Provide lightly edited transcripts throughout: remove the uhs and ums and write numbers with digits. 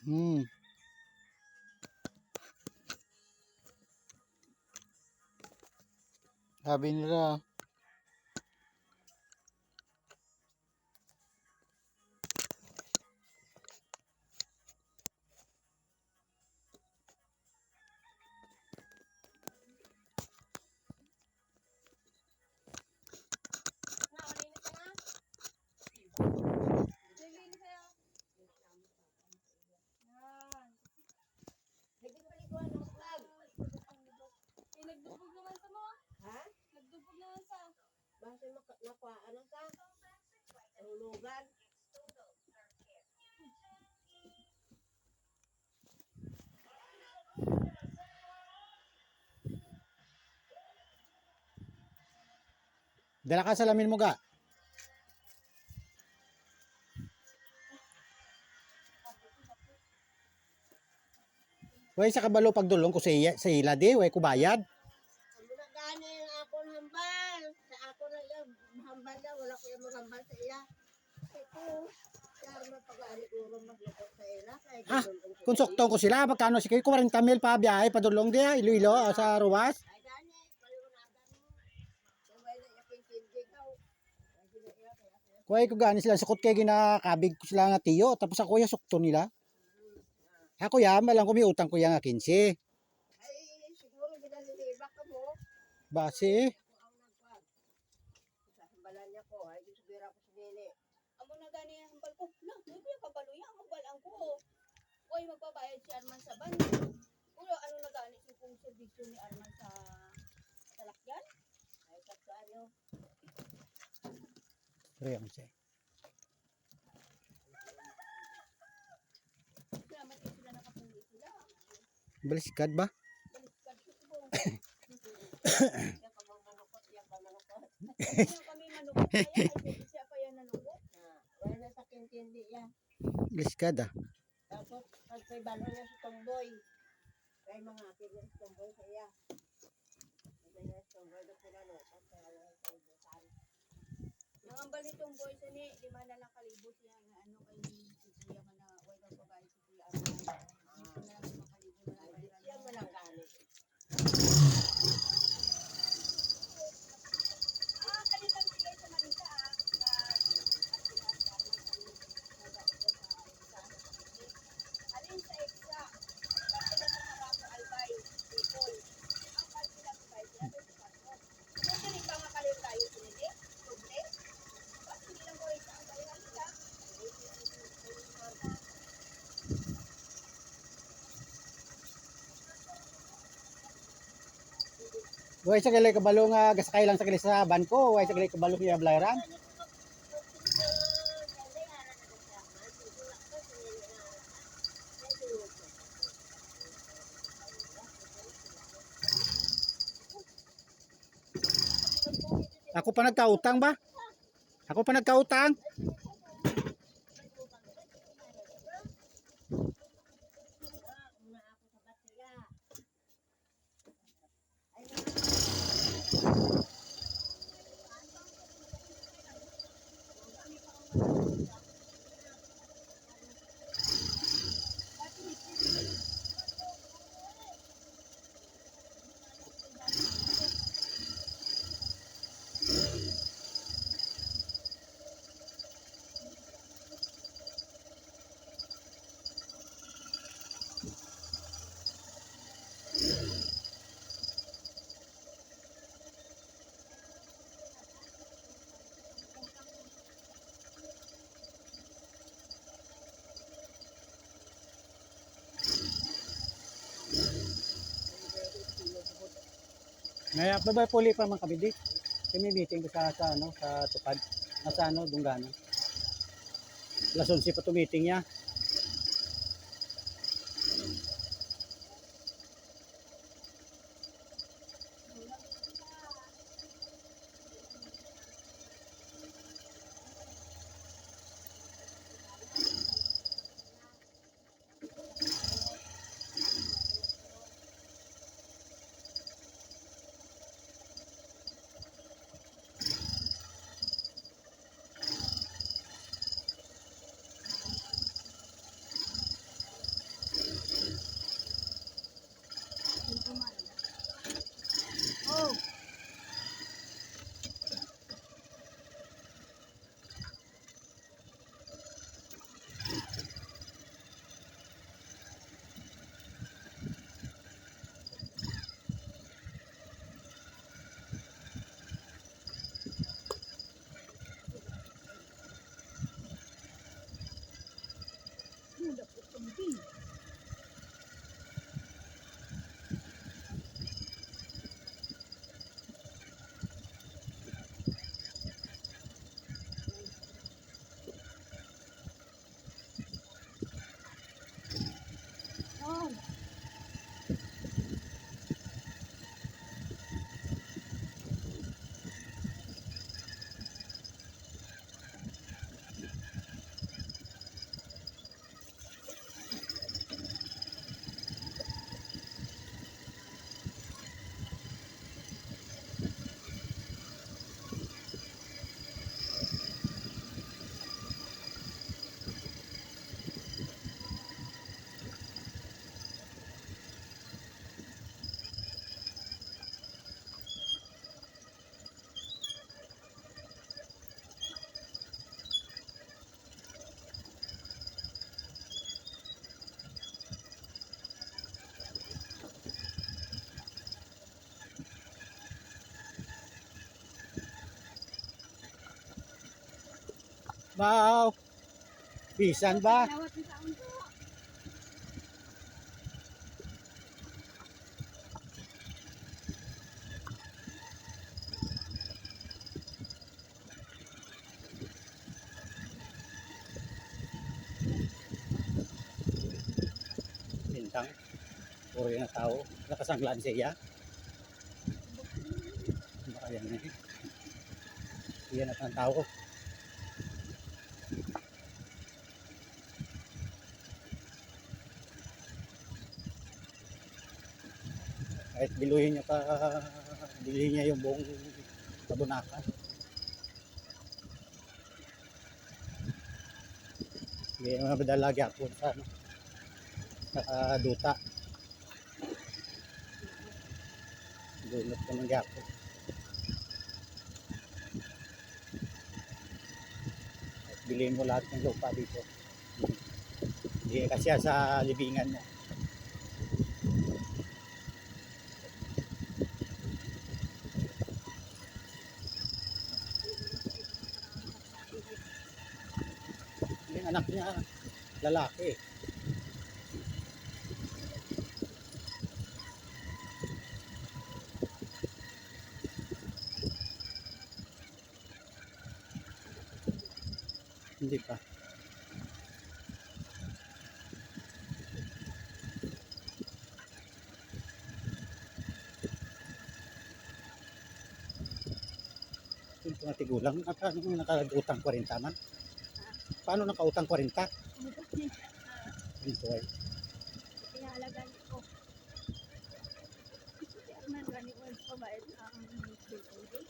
Hmm. Sabi nila, nagdubog naman sa mo. Ha? Nagdubog naman sa. Basta nakuha ano sa? Hulugan. dala ka salamin mo ga. Way sa kabalo pagdulong ko sa ila di, way ko bayad. Ano na gani ang akong hambal? Sa ako na yung hambal na, wala ko yung maghambal sa iya. Ito, kaya man pag-ari urong magloko sa ila. Ah, kung suktong ko sila, magkano si kayo 40 mil pa biyahe padulong di, Iloilo sa Ruwas. Ay gani, paliwanagan mo. Yung may na yakin-kindig daw. Ay ginaiya kaya. Way ko gani sila sukot kay ginakabig ko sila nga tiyo, tapos ako ya sukto nila. Ako ya, malang ko may utang ko ya nga 15. Ay, siguro ginalilibak ka mo. Base, Ako ang nagpag. Sa hambalan niya ko, ay gisubira ko sa nili. Amo na gani ang hambal ko. Na, may kuya kabalo yan, ang hambalan ko. Uy, magbabayad si Arman sa ban. Ulo, ano na gani kung servisyo ni Arman sa salakyan? Ay, kasi ano. Riyam siya. Salamat kayo sila nakapuli sila. Baliskad ba? Baliskad ko po. Yan ka mga manukot, yan ka manukot. Yan kami manukot kaya, ay siya pa yan nanukot. Wala na sa kintindi yan. Baliskad ah. Tapos, pag may balo niya si Tomboy, kaya mga akin niya si Tomboy sa iya. Hindi niya si Tomboy na pinanukot, kaya lang ang kalibutan. Mga bali Tomboy sa ni, 5 na lang kalibot siya nga ano kay si Kuya man na way daw babae si Kuya Arman. Dito na lang 5 kalibot na lang bayaran. Siya mo lang gani. Kalitan sila sa Manila na alin sa EDSA, kasi na sa Maraco Albay, Bicol. Ang kasi lang sa sila doon sa Pasko. Kung ganit pa nga kalim tayo sinili, doble, bakit hindi lang ko isa ang bayaran nila? Way sa gali kabalo nga gasakay lang sa gali sa ban ko, way sa gali kabalo niya blayran. Ako pa nagkautang ba? Ako pa nagkautang. Ngaya babay puli pa man kami di. Kami meeting ko sa ano sa Tupad. Sa ano Dunggano. Lason si pa to meeting ya. Laki. Oh. Wow! Bisan ba? Lawat ng taon to. Bintang. Puro yung tao. Nakasanglaan siya. Baka yan na eh. Iyan at ang tao. Kahit biluhin niya pa, biluhin niya yung buong kabunakan. Hindi naman madalagi ako sa ano, nakaduta. Dunot ka ng gapo. At bilhin mo lahat ng lupa dito. Hindi kasi sa libingan mo. Yung anak niya, lalaki. Hindi pa. Yung mga tigulang, paano nakautang 40 man? Paano nakautang 40? Ito ay. Pinahalagan ko. Si Arman gani ko pabait ang building.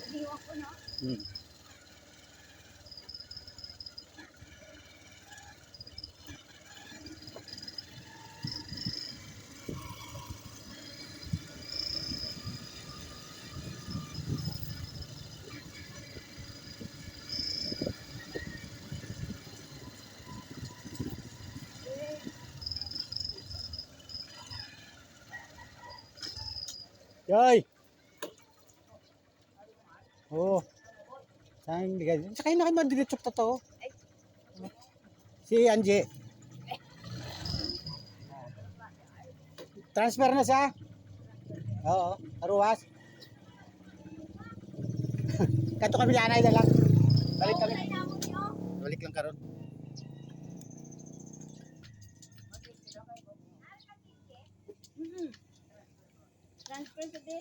Diwa ko na. Hmm. Yoy! Oo. Saan bigay? Sakay na kayo madilitsok na to. Si Angie. Transfer na siya? Oo. Aruwas. Kato kami lanay na lang. Balik kami. Balik lang karon. Transfer sa di.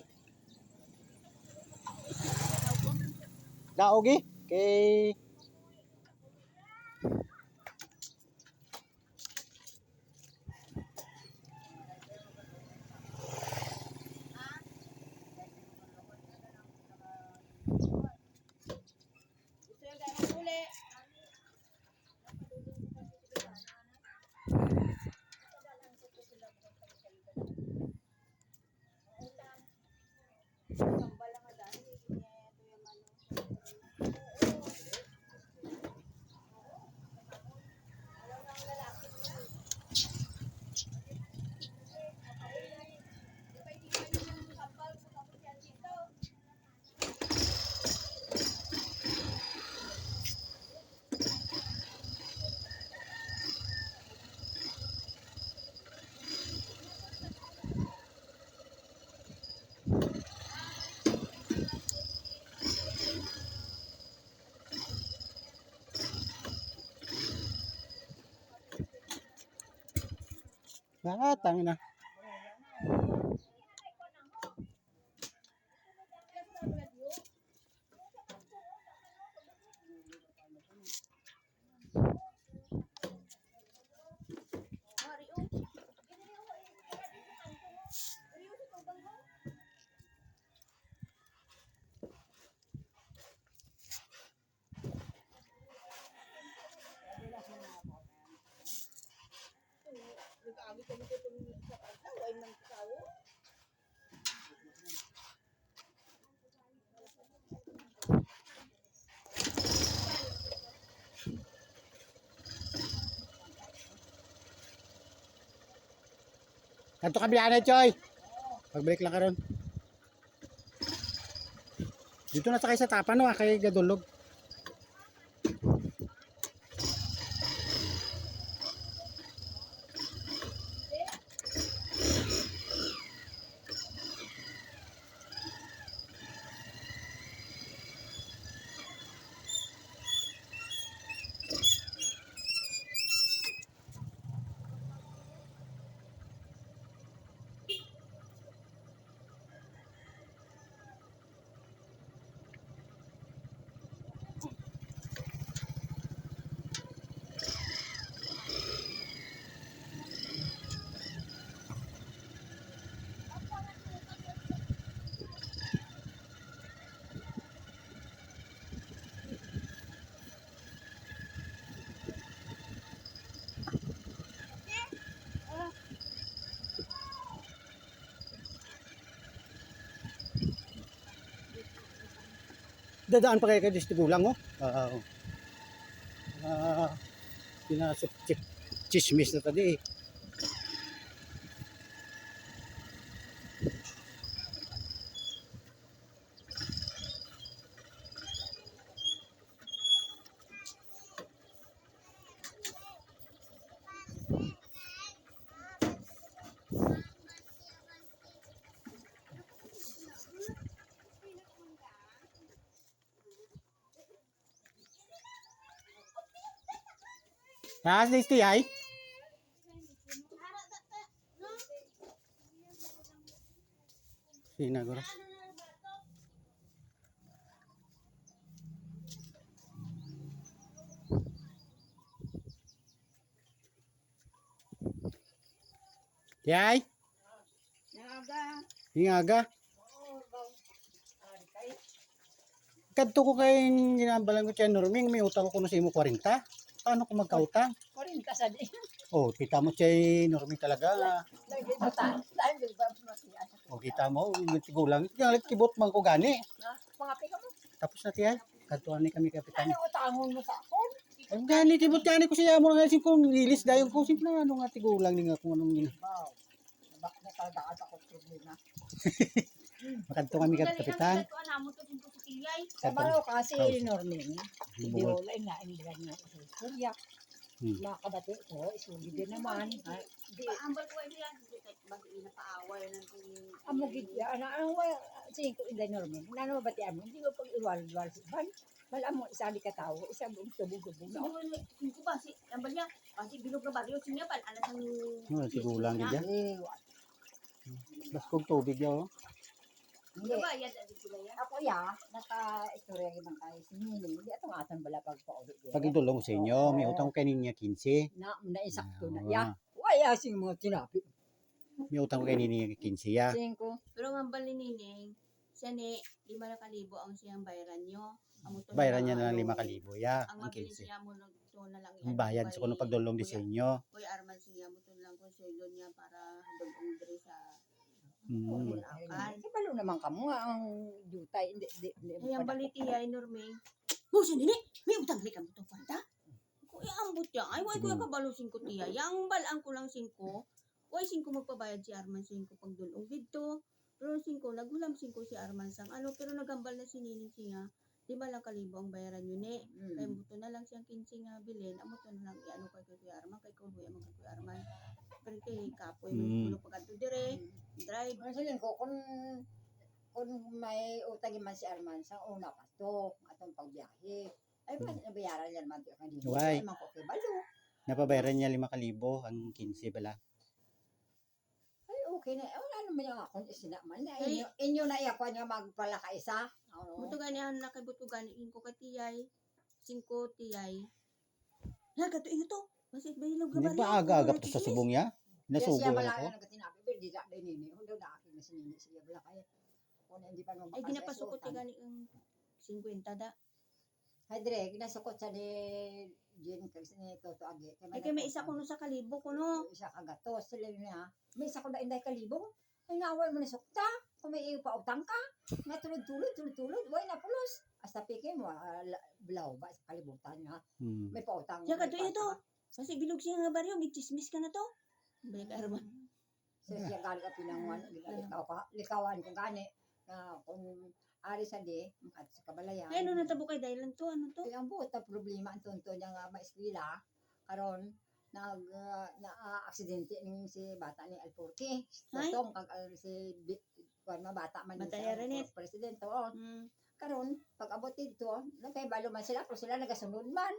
Daog eh. Kay... Gusto yung gano'ng uli. tangin na. Nag-aagi kami dito sa kanto. Ay, nang tao. Kanto kabila na, Choy. Pagbalik lang karon. Dito na sa kay sa tapan no, kay Gadulog. Dadaan pa kayo kay Tigulang oh. Pinasok chismis na tadi eh. Ha, tasty ay. Sinaguro. Yay, Naga. hingaga. Kadto ko kay ginambalan ko siya norming, may utang ko na sa imo 40. Paano ko magkautang? 40 sa di. Oh, kita mo siya norming talaga. Lagi ba tayo? Tayo ba masiya? Oh, kita mo, tigulang. Yang kibot man ko gani. Mga pika mo. Tapos na tiyan. Kadtuan ni kami kapitan. Ano utangon mo sa akon? Ang gani kibot gani ko siya mo nga sin ko release dayon ko simple ano nga tigulang ni nga kung anong gina. Wow. Nakadaan ako problema. Makadto kami kapitan. Kamalo kasi norming. Hindi wala na indra niya sa istorya. Makabati ko, isugi din naman. Di Ambal ko yan, bakit inapaaway ng amugid ya ana ang wa sing ko inday norming. Nano bati amo, hindi ko pag iwal-wal si ban. Wala mo isa di ka tao, isa buong tubog-tubog na. ko ba si ambal niya, kasi bilog na baryo sinya pan alas ang No, tigulang gid yan. Eh, Bas kog tubig yo. Hindi. Kabayad adi sila yan. Ako naka-istorya ibang kay sinini. Hindi atong atan bala pagpauli. Pag idulong sa inyo, may utang ko kay ninya 15. Naisakto na Ah. Waya sing mga tinapi. May utang ko kay ninya 15 ya. Singko. Pero ang ambal ni Nining, siya ni 5,000 ang siyang bayaran nyo. Ang muto Bayaran niya na ano, lang 5,000 ya. Ang Ang mabilis 15. niya mo nagto na lang Ang bayad sa kuno pagdulong di sa inyo. Kuya Arman siya mo to lang kung sulo niya para dulong diri sa Mm. Balo naman kamo nga ang jutay. Hindi. ay ang baliti ay Norming. Mo siya nini, may utang li kamo to kwanta. Kuya ambot ya. Ay kuya kabalo 5 tiya. Yang balang ko lang 5. Way 5 magpabayad si Arman 5 pagdulong dito. Pero 5 naghulam 5 si Arman sang ano pero nagambal na si Nining siya. 5,000 ang bayaran yun eh. Kaya muto na lang siyang 15 nga bilin. Amo to na lang iano kay Kuya Arman kay Kuya man kay Kuya Arman. Pero kay kapoy man tulo pagadto dire. Drive. Masaling ko kung may utang man si Arman sa una pa to atong pagbiyahe. Ay ba nabayaran yan man kanina. Why? Ay man ko kay balo. Napabayaran niya 5,000 ang 15 bala. Ay okay na. Wala naman yung akong isinaman na Ay. inyo na iyakuan nga magpala ka isa. Muto ganihan nakibot ko ganiin ko kay tiyay. 5 tiyay. Nagato iyo to. Kasi bahilog Hindi ba aga-aga pa to sa subong ya? Nasubo siya yan bala ako. nga nagtinabi pero di da nini. Hundo na akin na sinini siya bala kaya. Kung hindi pa Ay ginapasukot ti gani ang 50 da. Hay dire ginasukot sa ni Jen kasi ni Toto Agi. Ay kay may isa kuno sa kalibo kuno. Isa kagatos sila niya. May isa ko na inday kalibo. Ay naawal mo ni sukta. Kung may iyo pa utang ka. Nga tulod. Way na pulos. Hasta pike mo blaw ba sa kalibutan nga. Hmm. May pautang. Siya kadto ito. Kasi bilog siya nga baryo gichismis ka na to. Balik Arman. Siya gali ka pinanguan. Likawan ko gani. Kung ari sa di, makat sa kabalayan. Ay ano natabo kay dahilan to ano to? Kaya ang buot na problema ang tunto niya nga maeskwela. Karon na-aksidente ning si bata ni Alporte. Ay. Totong kag si kuan bata man Bata siya, Ernest. presidente. Mm. Karon pag abot dito, nakaibalo man sila pero sila nagasunod man.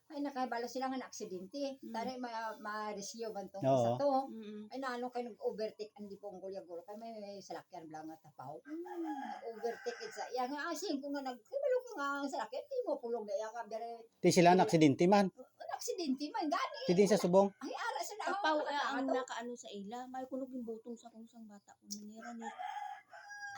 Ay nakaibalo sila nga na-aksidente. Tari ma-rescue man tong Oo. isa to. Mm. Ay naano kay nag-overtake andi pong gulya-gulo kay may salakyan blang nga tapaw. Overtake it sa iya nga asin ko nga nagkibalo ko nga ang salakyan di mo pulong na iya nga bere Di sila na aksidente man. aksidente man gani. Di din sa subong. Ay ara sa daw. Tapaw ang nakaano sa ila. May kunog yung butong sa kung sang bata ko nanira ni.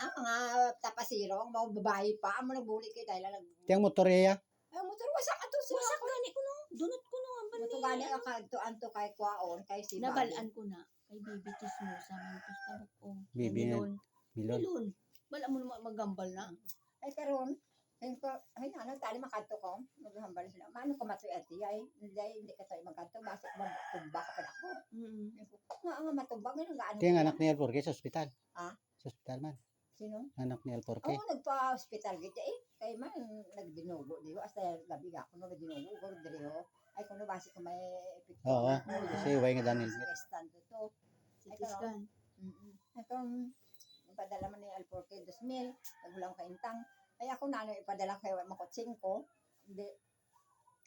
Ang mga tapasiro, ang mga babae pa, ang mga nagbuli kay dahil nag Tiyang motorya. ay motor wasak ato siya. Wasak gani ko no. Dunot ko no ang Motor bandi. gani ang kanto kay kwaon kay si Nabalaan ko na kay baby chismosa man to sa ko. Baby na. Milon. Milon. Milon. Bala mo naman magambal na. Ay karon ay ano tali makanto ko naghambal sila mano ko matoy ati ay hindi ka tayo magkanto basta magtumba ka pa ako Mm. nga matumba nga gaano Tiyang anak ni Alporque sa ospital. Ah? Sa ospital man. sino Anak ni Alporque. Oo, nagpa-hospital gito kay man nagdinugo di ba hasta gabi ako no nagdinugo ko diri ay kuno basi ko may picture Oo. Kasi way nga Daniel. stand to CT scan. Itong ipadala man ni Alporque 2,000, nagulang ka intang. Ay ako na ano ipadala kay makotsing ko. Hindi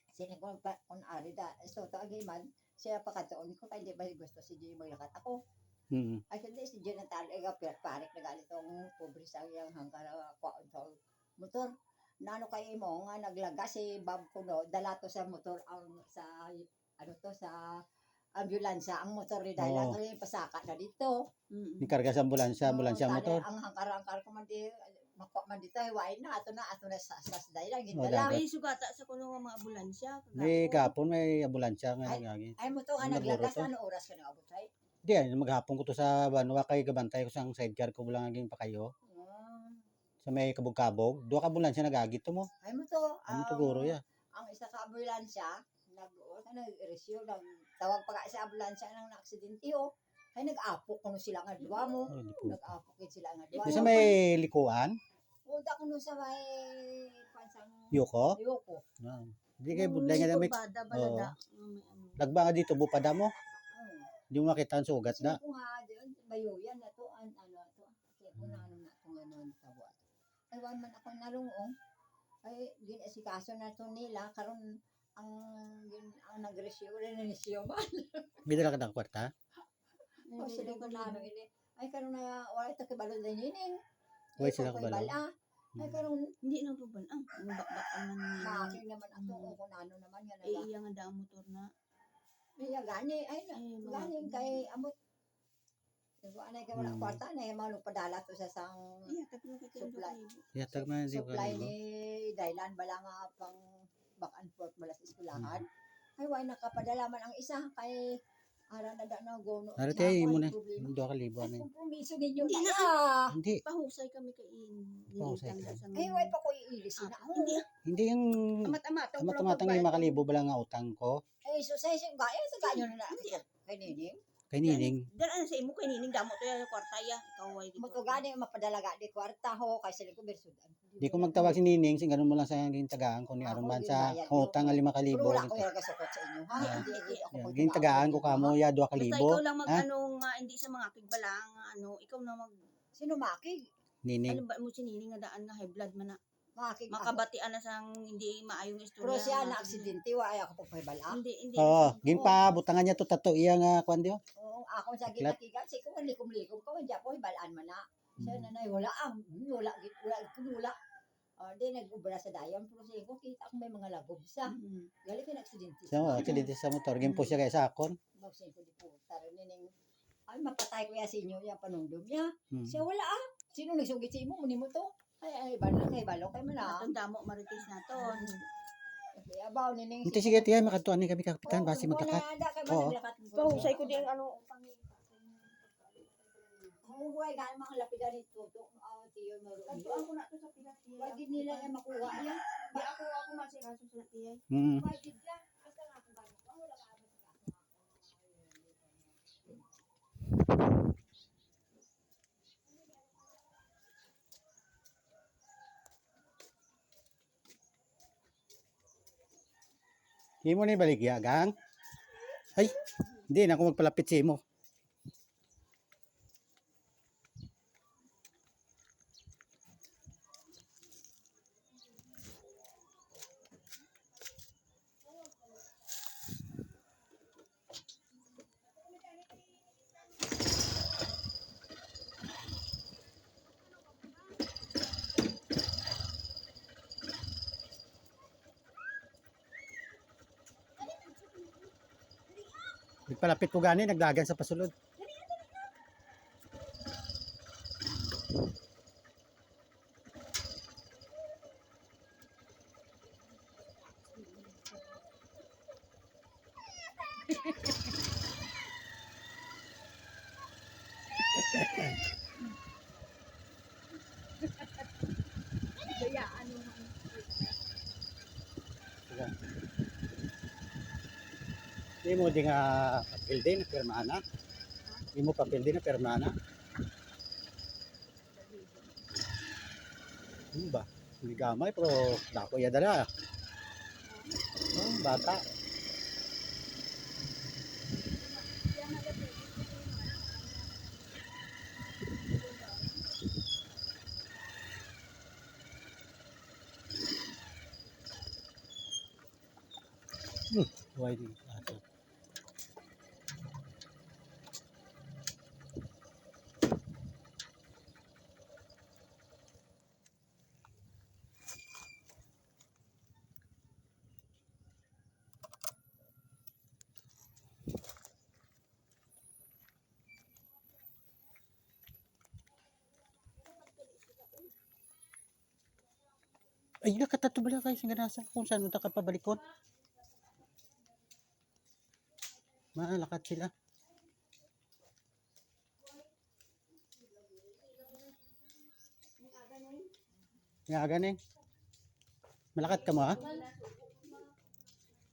sini ko pa on ari da. So to agiman siya pa katuon ko kay di ba gusto si Jay maglakat ako. Mm. Ay kundi si Jay natalo ay parik na galit tong pobre sa yang hanggar kwaon to motor. Nano kay mo nga naglaga si Bob kuno dala to sa motor ang sa ano to sa ambulansya ang motor ni dahil Oo. ang pasaka na dito. Ni karga sa ambulansya ang motor. Ang hangkar ko man di makwa man dito ay wain na ato na sa dahil lang Oo, gindala. dagat. Ay sugata sa kuno nga mga ambulansya. May kapon may ambulansya nga Ay. nagagi. Ay mo to nga Ang naburo naglagas to. ano oras ka nagabot ay. Di ay maghapon ko to sa Banwa kay gabantay ko sang sidecar ko lang aging pa kayo. Sa may kabog-kabog. Duha ka ambulansya nagagi to mo. Ay mo to. Ano to guro ya? Ang isa ka ambulansya nag-rescue tawag pa ka sa ambulansya nang na-aksidente ay nag-apok kuno sila nga duwa mo. Oh, di po. Nag-apok sila nga duwa. Di sa may likuan, Punta kuno sa may pansang Yuko. Yoko. Ah. Di kay budlay nga may Bada balada. May ano. lagba nga dito bupada mo. Di mo makita ang sugat na. Sino ko nga doon, bayoyan na to, ano to, kaya ko na ano na to nga noon tawad. Aywan man ako nalungong, ay ginasikaso na to nila, karon ang nag-rescue rin na siya man. Bidala ka ng kwarta. O sila ko na ano ini, ay karon na, wala ito kibalod na yining. Huwag sila kabalo. bala. Ay karon Hindi na po ba? Ang bakbakan man niya. maaking naman ato o kung ano naman yan. Eh, iya nga daang motor na. Iya gani ay ganing kay amot. Diba anay kay wala Hmm. kwarta na yung padala to sa sang Iya, tatlo ka tayo Supply. Yatag man di supply ka. ni Dailan bala nga pang back and forth bala sa eskwelahan. Ay why nakapadala man ang isa kay ara na na gono. Ari tayo mo na. 2,000 ano. Kompromiso ninyo Hindi na. na. Hindi. Pahusay kami kay Pahusay Initang ka. sa Ay why pa ko iilisin na. Hindi. Hindi yung Amat-amat. amat-amatang yung makalibo ba lang nga utang ko. Ay so sa gaya sa ganyo na kay Nining. Kay Nining. Dala na sa imo kay nining damo to yung kwarta ya. Ikaw ay Mo to gani mapadala di kwarta ho kay sila ko bersudan. Di ko magtawag si Nining, sing ganun mo lang sa yung tagaan ko ni Aron man sa utang nga 5,000. Pero wala ko yung kasukot sa inyo ha. Ah. Hindi ako Yan, pag- ging tagaan ko kamo ya Basta 2,000. ikaw lang mag Ha? ano nga hindi sa mga kigbalang ano, ikaw na mag Sino makig? Nining. ano ba mo siniling nga daan nga high blood man na. Makig ako. Makabatian na sang hindi maayong istorya. Pero siya nga. na aksidente wa ay ako pagpahibala. Hindi. Oo, ging pa butangan niya to tato iya nga kwan diyo. Oo, ako sa Aklat. ginakiga si ko likom-likom ko hindi ako hibalaan man na. Siya nanay wala wala. Di nag-ubra sa dayon pero siya ko kita ko may mga lagob sa. Mm. Gali ka na aksidente. So, aksidente sa motor, ging po siya kay sa akon. Magsin ko di po. Tara nining ay mapatay ko ya sa inyo ya panungdom niya. Hmm. Siya wala Sino nagsugit sa imo muni mo to? Ay balo kay mala. Atong damo marites naton. Kaya abaw nining. Hindi sige tiya makatuan ni kami kapitan basi maglakat. Oo. Pahusay ko din ano Huwag gani mga lapidan nito to. Tiyo mo ro. ako na to sa pilat Wag gid nila yung makuha niya. Di ako masikaso sa tiyay. Mm. Wag gid lang. Basta nga kung gani. Wala ka amo sa kaso. Di mo ni baligya gang. Ay, hindi na ako magpalapit sa imo. Nagpalapit ko gani, nagdagan sa pasulod. Di mo di nga papel din na permana. Di mo papel din na permana. Ano ba? Hindi gamay pero dako ya dala. Oh, bata. Why di ato? Ay, nakatato bala kayo sa ganasa kung saan mo pabalikon. Malakat sila. Nga ganing. Malakat ka mo ha?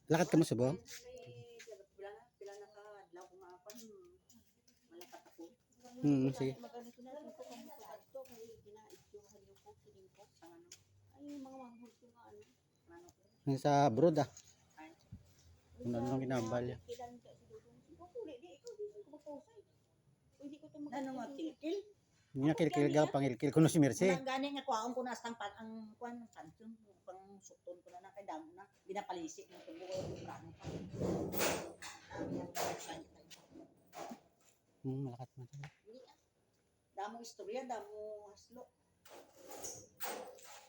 Lakat ka mo subo? Pila na ka adlaw ko nga pan malakat ako. Sige. Magano ko na ko kung sa adto kay ginaidyo halyo ko kining ko sa ano. Ay mga manghod ko nga ano. Yung sa abroad ah. Kung ano nang ginambal yan. Kailan ka siguro. Ikaw kuli di ikaw di ko magpausay. Pwede ko to Ano nga kilkil? Hindi na kilkil ka, pangilkil ko no si Mercy. Wala gani nga kuwaon ko na sa ang kuan kanton pang sukton ko na kay damo na binapalisik ng tubo ko prano pa. Malakat mo. Damo istorya, damo haslo.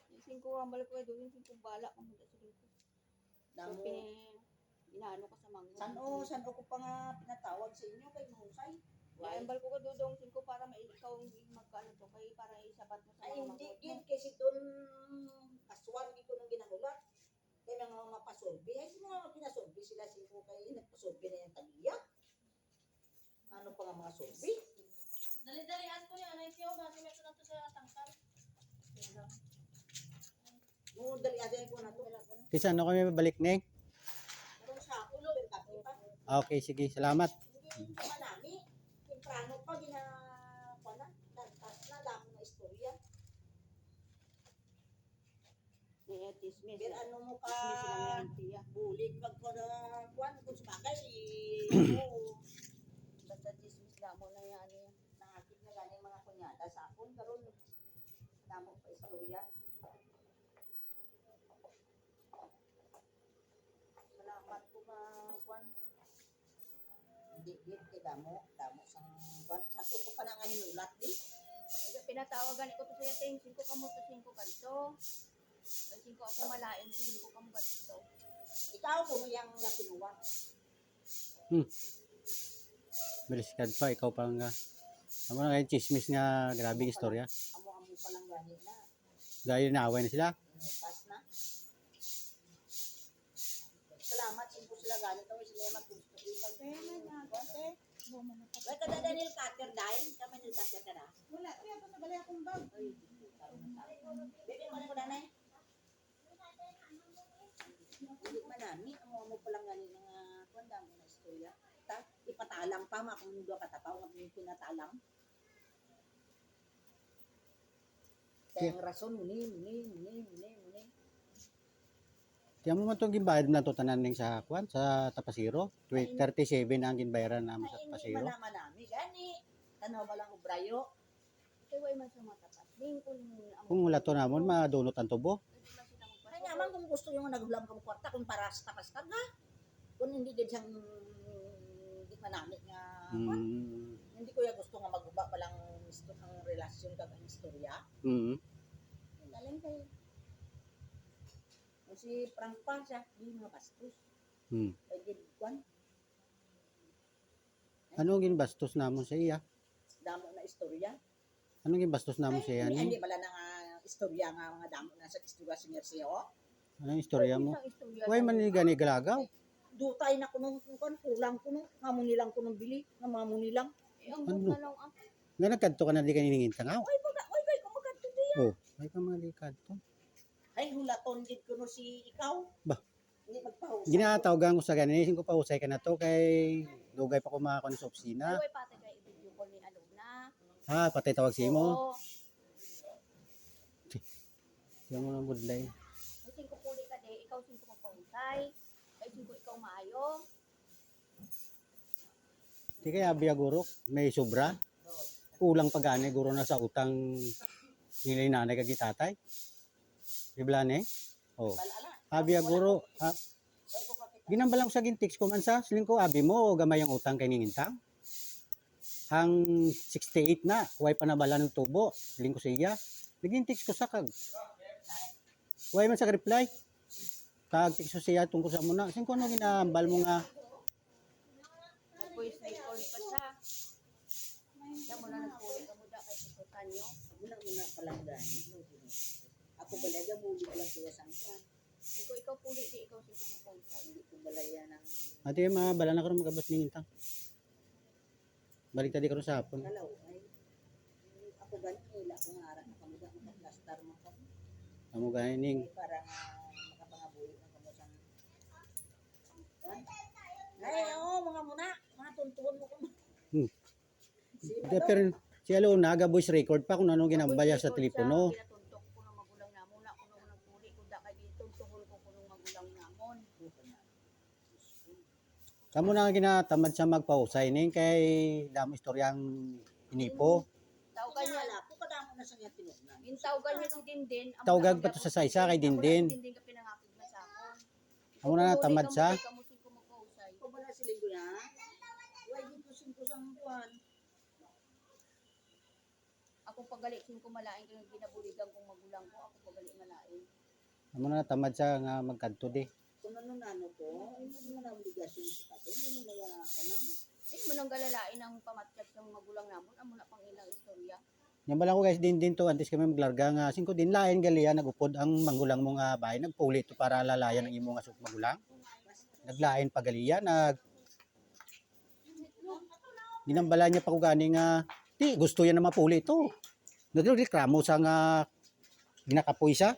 Yung singko, ang balik ko ay doon, yung singko bala, kamuda sa dito. So, Damo. inaano ko sa mangga. San o ko pa nga pinatawag sa inyo kay Mahusay. Ay, ang balik ko doon, singko para ikaw magkano to, kay para isabat mo sa Ay, mga hindi manghod mo. din kasi doon aswang dito nang ginagulat. Kaya nga mapasolbi. Ay, sino nga pinasolbi sila sino kayo nagpasolbi na yung tagiya. Ano pa nga mga solbi? Dali-dalian ko yan. Ay, siyo, basi may ito na to sa tangkal. Nung dali-dali ko na to. Kisa ano kami babalik, Neng? Meron sa ulo, yung kape pa. Okay, sige. Salamat. Hindi pa nami. Temprano pa, gina, dantas na, dami na istorya. Eh, tismis. Pero ano mo ka, Tismis lang yan, tiya. bulig pag ko na, kuwan, kung sabagay, Basta tismis lang mo na yan. nakakit na gani mga kunyada sa akon, karon damo pa istorya. Salamat po ka, kuwan. Hindi, kay damo sang kuwan. Sa ko pa na nga hinulat, di. Pinatawagan ko to sa yating, singko kamo to, singko kanto. Ay, singko ako malain, singko kamo kanto. Ikaw kung yung pinuwa. Baliskad pa. Ikaw pa nga. Ano na ngayon, chismis nga. Grabe istorya. Amo-amo pa lang gani na. Dahil naaway na sila. Inupas na. Salamat, simpo sila gani. Tawag sila yung matusto. Wala ka na Daniel Cutter dahil. Kami Daniel Cutter ka na. Wala, kaya pa sa balay akong bag. Ay, bebe mo na ko nanay. Hindi manami. Amo-amo pa lang gani nga. Kuwanda mo na istorya. Ipatalang pa ma kung doon katapaw nga pinatalang. Kaya ang rason, muni. Tiyan mo man itong ginbayad na ito tanan ning sa kwan, sa Tapasiro. 37 ang ginbayaran namin sa Ay, hindi Tapasiro. malaman namin. Gani. Tanaw ba lang ubrayo? Kaya way man sa matapat. Lingkol mo ang Kung wala to namon, madunot ang tubo. Pwede man sila magpasok. Ay naman kung gusto yung naghulam ka mo kwarta kung para sa tapas ka nga. Kung hindi din siyang hindi manamit nga. Hindi ko ya gusto nga maguba pa lang ang relasyon kag ang istorya. Galing kayo. Kung si Frank pa siya, di mga bastos. Kay Gidwan, Anong ginbastos namon sa iya? damo na istorya. Anong ginbastos namon sa iya Hindi ni? bala na nga istorya nga mga damo na sa istorya sa Merceo. Anong istorya mo? Isang istorya Way lang. man ni gani galagaw. Dutay na kuno kulang kuno ngamuni lang kuno bili ngamuni lang. Eh, ang Ano? buka lang ang Nga nagkadto ka na di kaningin tangaw. Oy kay kumagadto di. Oh, ay ka mga likadto. Ay hulaton gid kuno si ikaw. Bah. Hindi magpahusay. Ginatawagan ko sa ganin ko pa usay ka na to kay dugay pa ko makakon sa opisina. ay way pati kay video call ni Alona. Ha, patay tawag si mo. Oo. Diyan mo lang budlay. Ay, singko puli ka de, ikaw singko magpahusay. Ay, singko ikaw maayo. Di kaya biya guro, may sobra. Kulang pa gani guro na sa utang nilay nanay kag tatay. Di ba ne? Oh. Balala. Abi guro, Ay ko kapit. ginambalang sa gintiks ko man sa siling ko abi mo o gamay ang utang kay ningintang. Hang 68 na, way pa nabala ng tubo. Siling ko sa iya. Nagintiks ko sa kag. Way man sa reply. Kag tiks ko siya tungkol sa muna. Sing ko ano ginambal mo nga Nag-voice record pa siya. Siya mo na nagpuli ka mo da kay Sikutan nyo. Muna pa lang gani. Ako balaga muli pa lang kuya sang kuan. Singko ikaw puli di, ikaw singko magpahusay. Hindi ko balaya ng ate mabala na karon magabot ningintang. Balik tadi karon sa hapon. kalaw ay ako gani ila ko nga ara nakamuda makaplastar mo ko. Amo gani ning Para nga makapangabuhi ng kamusan. Ay, oo, mga muna. Mga tuntuan mo ko. Si de pero si Alona ga voice record pa kung ano ginambaya sa telepono. Pinatuntok ko ng magulang namon. Ako nung nagpuli ko da kay tuntuhon ko nung magulang namon. Kamo na nga ginatamad sa magpahusay ning kay damo istoryang inipo. Tawgan niya. Kanyala, po kadamo na sa niya tinugnan. Yung tawgan niya ng dindin. ang Tawgag mga- pa to sa saysa kay Dindin. Dindin ka pinangakig na sa akon. Amo na natamad sa. Kamusin ko magpahusay. Ikaw ba na si Linggo na? Huwag dito singko sang buwan. Ako Ako pagali sin ko malain kay ginabuligan kong magulang ko, ako pagali malain. Amo na tamad sa nga magkanto di. Kung ano ko, hindi mo na obligasyon sa katin, hindi mo na ka na. Mo nang galalain ang pamatyag ng magulang namon, amo na pang ilang istorya. Yan bala ko guys din to antes kami maglarga nga singko din lain galiya nagupod ang manggulang mo nga bahay nagpulit to para lalayan ang imo nga magulang. Naglain pa galiya ginambala niya pa ko gani nga di gusto yan na mapuli to. Nagreklamo sa nga ginakapoy siya.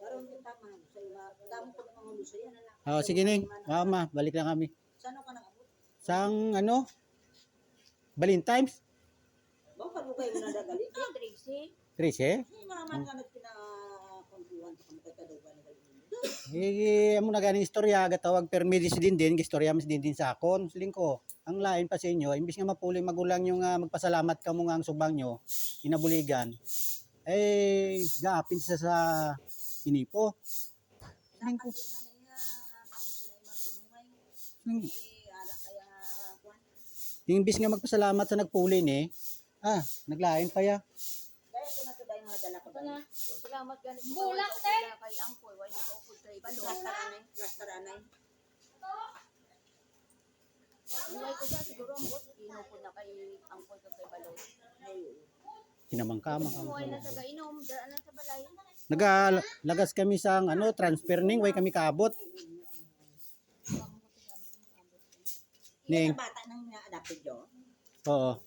Karon kita man sa ila, damo ko mga luso yan na. Oh, sige ning. Ma, balik lang kami. Sano ka nang abot? Sang ano? Valentine's? Ba pa mo kayo na dagali? Tracy, Tracy? Ni maman nga nagpinakontuhan ka mo kay kadugan na gali. Amo na ganing istorya gatawag permidis din istorya mas din sa akon siling ko. Ang lain pa sa inyo imbis nga mapuli magulang yung magpasalamat kamo nga ang subang nyo inabuligan. Gaapin sa inipo. Siling ko. Imbis nga magpasalamat sa nagpuli ni, naglain pa ya. Kaya ko na to dahil mga dala ko dala. salamat ganit. Bulak, te. Kay angkoy, way nag-upod kay balo. Lastaranay. Way ko dyan, siguro ang bot, inupod na kay angkoy kay balo. Kinamangkama. Way na sa gainom, daan lang sa balay. Nagalagas kami sa transfer ning way kami kaabot. Ning. Yung bata nang na-adapted yo. Oo.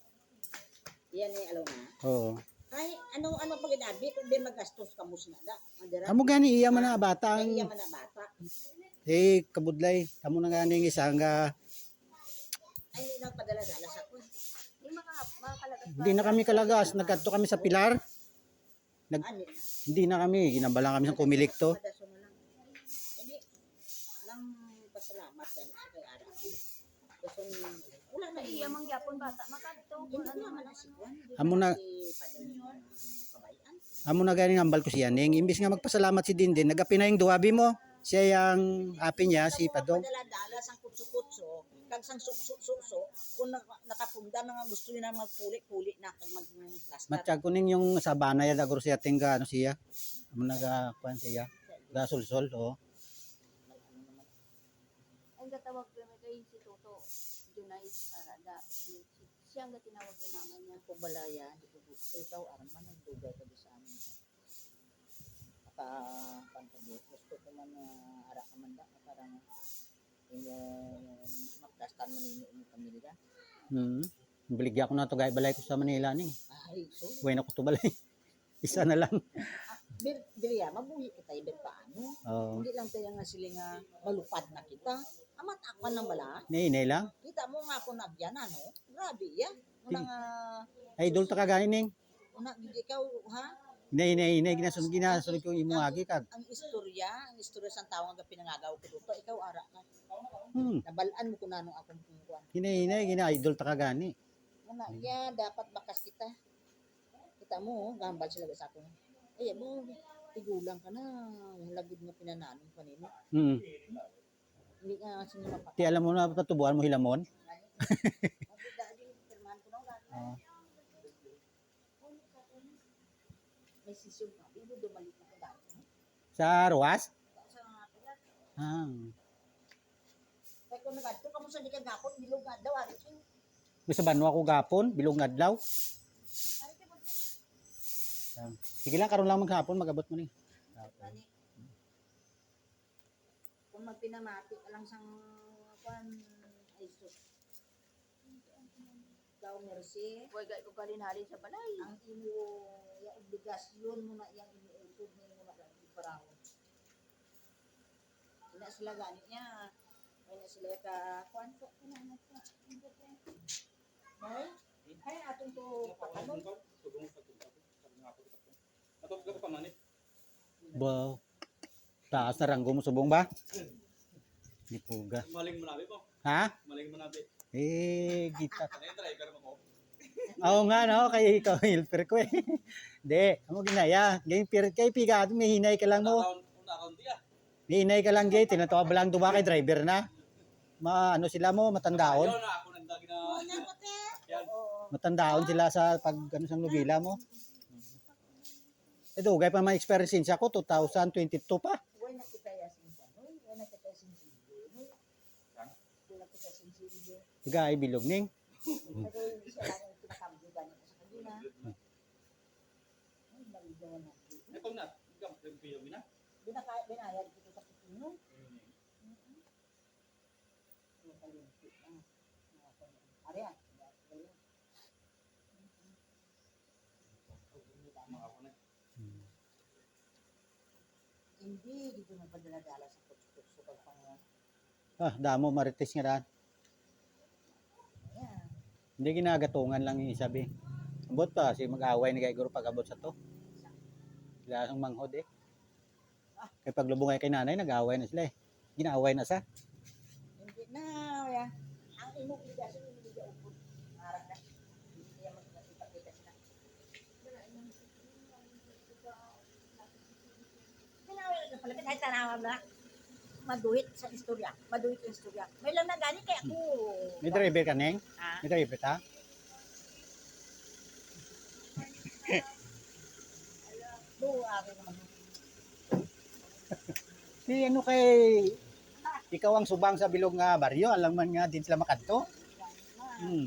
Yan ay alo na. Oo. Ay, ano pag inabi kung di magastos ka mo sinada. Andira. Amo gani iya man na bata Ay, ang iya man na bata. kabudlay kamo na gani isa nga Ay, hindi nagpadala-dala sa kun. Makakalagas hindi na kami kalagas nagkadto kami sa pilar. Ani na. Hindi na kami ginabalang kami sa kumilikto. Padaso na lang. Hindi. Lang pasalamat yan sa kay Ara. Kasi wala na iya mangyapon bata makadto Hindi kung ano naman man na si Juan. Amo na Kabayan. amo na gani ngambal ko siya ning imbis nga magpasalamat si Dindin nagapin na yung duwabi mo. Siya yang api niya si Padong. Padala-dala sang kutso-kutso. Kag sang sukso-sukso. Kung nakapunda na nga gusto nyo na magpuli-puli na kag mag-plaster. Matsyag ko ning yung sabana ya dagro siya tingga ano siya. Amo naga kuan siya. Gasulsol oh. ang gatawag ko kay si Toto Junay Arada. Siya ang tinawag ko naman niya. Kung balaya, hindi ko gusto. Ikaw, Arman, nagdugay ka doon sa amin. Pantagit. Gusto ko man ara ka man da. Parang magdastan man yung pamilya. Baligya ko na to gay balay ko sa Manila ning. Ay, so. Way na ko to balay. Isa na lang. Biriya, mabuhi kita ibig paano. Oh. Hindi lang tayo nga sila nga malupad na kita. Amat akman lang bala. Nay lang. Kita mo nga ako nagyan, ano? Grabe ya. Una nga, Idol ta ka gani ning. una, hindi ikaw, ha? Nay ginasunod ko imong agi kag. Ang istorya sa tao nga pinangagaw ko dito, ikaw ara ka. Hmm. Nabalaan mo ko na nung akong pungkuan. Hinay gina-idol ta ka gani. Una, dapat bakas kita. Kita mo, gambal sila sa akin. Ay, mo, tigulang ka na. Yung lagid nga pinananong pa nino. Hindi nga sino mapakita. Ti alam mo na patubuan mo hilamon. May sisyon ka. Ibo dumalik na ka dati. Sa Ruas? Sa mga pilat. Kaya kung nagadto ka mo sa likag gapon, bilog nga daw. Ari siya. Sa banwa ko gapon, bilong adlaw. Sige lang karon lang maghapon magabot mo ni. Kung magpinamati ka lang sang kwan, ay sus. Ikaw, Mercy. Way gay ko kalinhalin sa balay. Ang imo yung obligasyon mo na iyang iniutod mo na lang iparahon. Ina sila gani niya. May na sila ka kwan ko. Ay, atong to patanon. Ba. Taas na ranggo mo subong ba? Di puga. Maling manabi po. Ha? Maling manabi. Gita. Oo nga, no? Kay ikaw, helper ko eh. Hindi, amo ginaya. Gayong kay piga, may hinay ka lang mo. May hinay ka lang, gay. Tinatawa ba lang duwa kay driver na? Ano sila mo, matandaon. Matandaon sila sa pag ano sang lubila mo. Ito, gaya pa may experience ako, 2022 pa. Uy, nakita yasin siya. Uy, nakita sinsiyo. Uy, nakita sinsiyo. Tiga ay bilog ning. Pero siya lang yung pinakabugan ko sa kanila. Ay, maligawan na. Binayad ko sa Pipino. Ariya. Hindi, dito nagpadala-dala sa kurso pag pang Damo marites nga daan. yan. Hindi ginagatungan lang yung isabi. Abot pa, si mag-away ni Gaigoro pag abot sa to. Sila ang manghod eh. Kaya pag lubong ay kay nanay, nag-away na sila eh. Ginaaway na sa. Hindi na, ya. Ang imong obligasyon hindi niya upod. Harap na. Hindi niya magpapakita sila. Pinawala na pala. Kahit tanawan na. Maduhit sa istorya. Maduhit sa istorya. May lang na gani kaya ako. May driver ka, Neng? Ah. May driver ka? Buwari naman. Si ano kay ikaw ang subang sa bilog nga baryo, alam man nga din sila makanto. Hmm.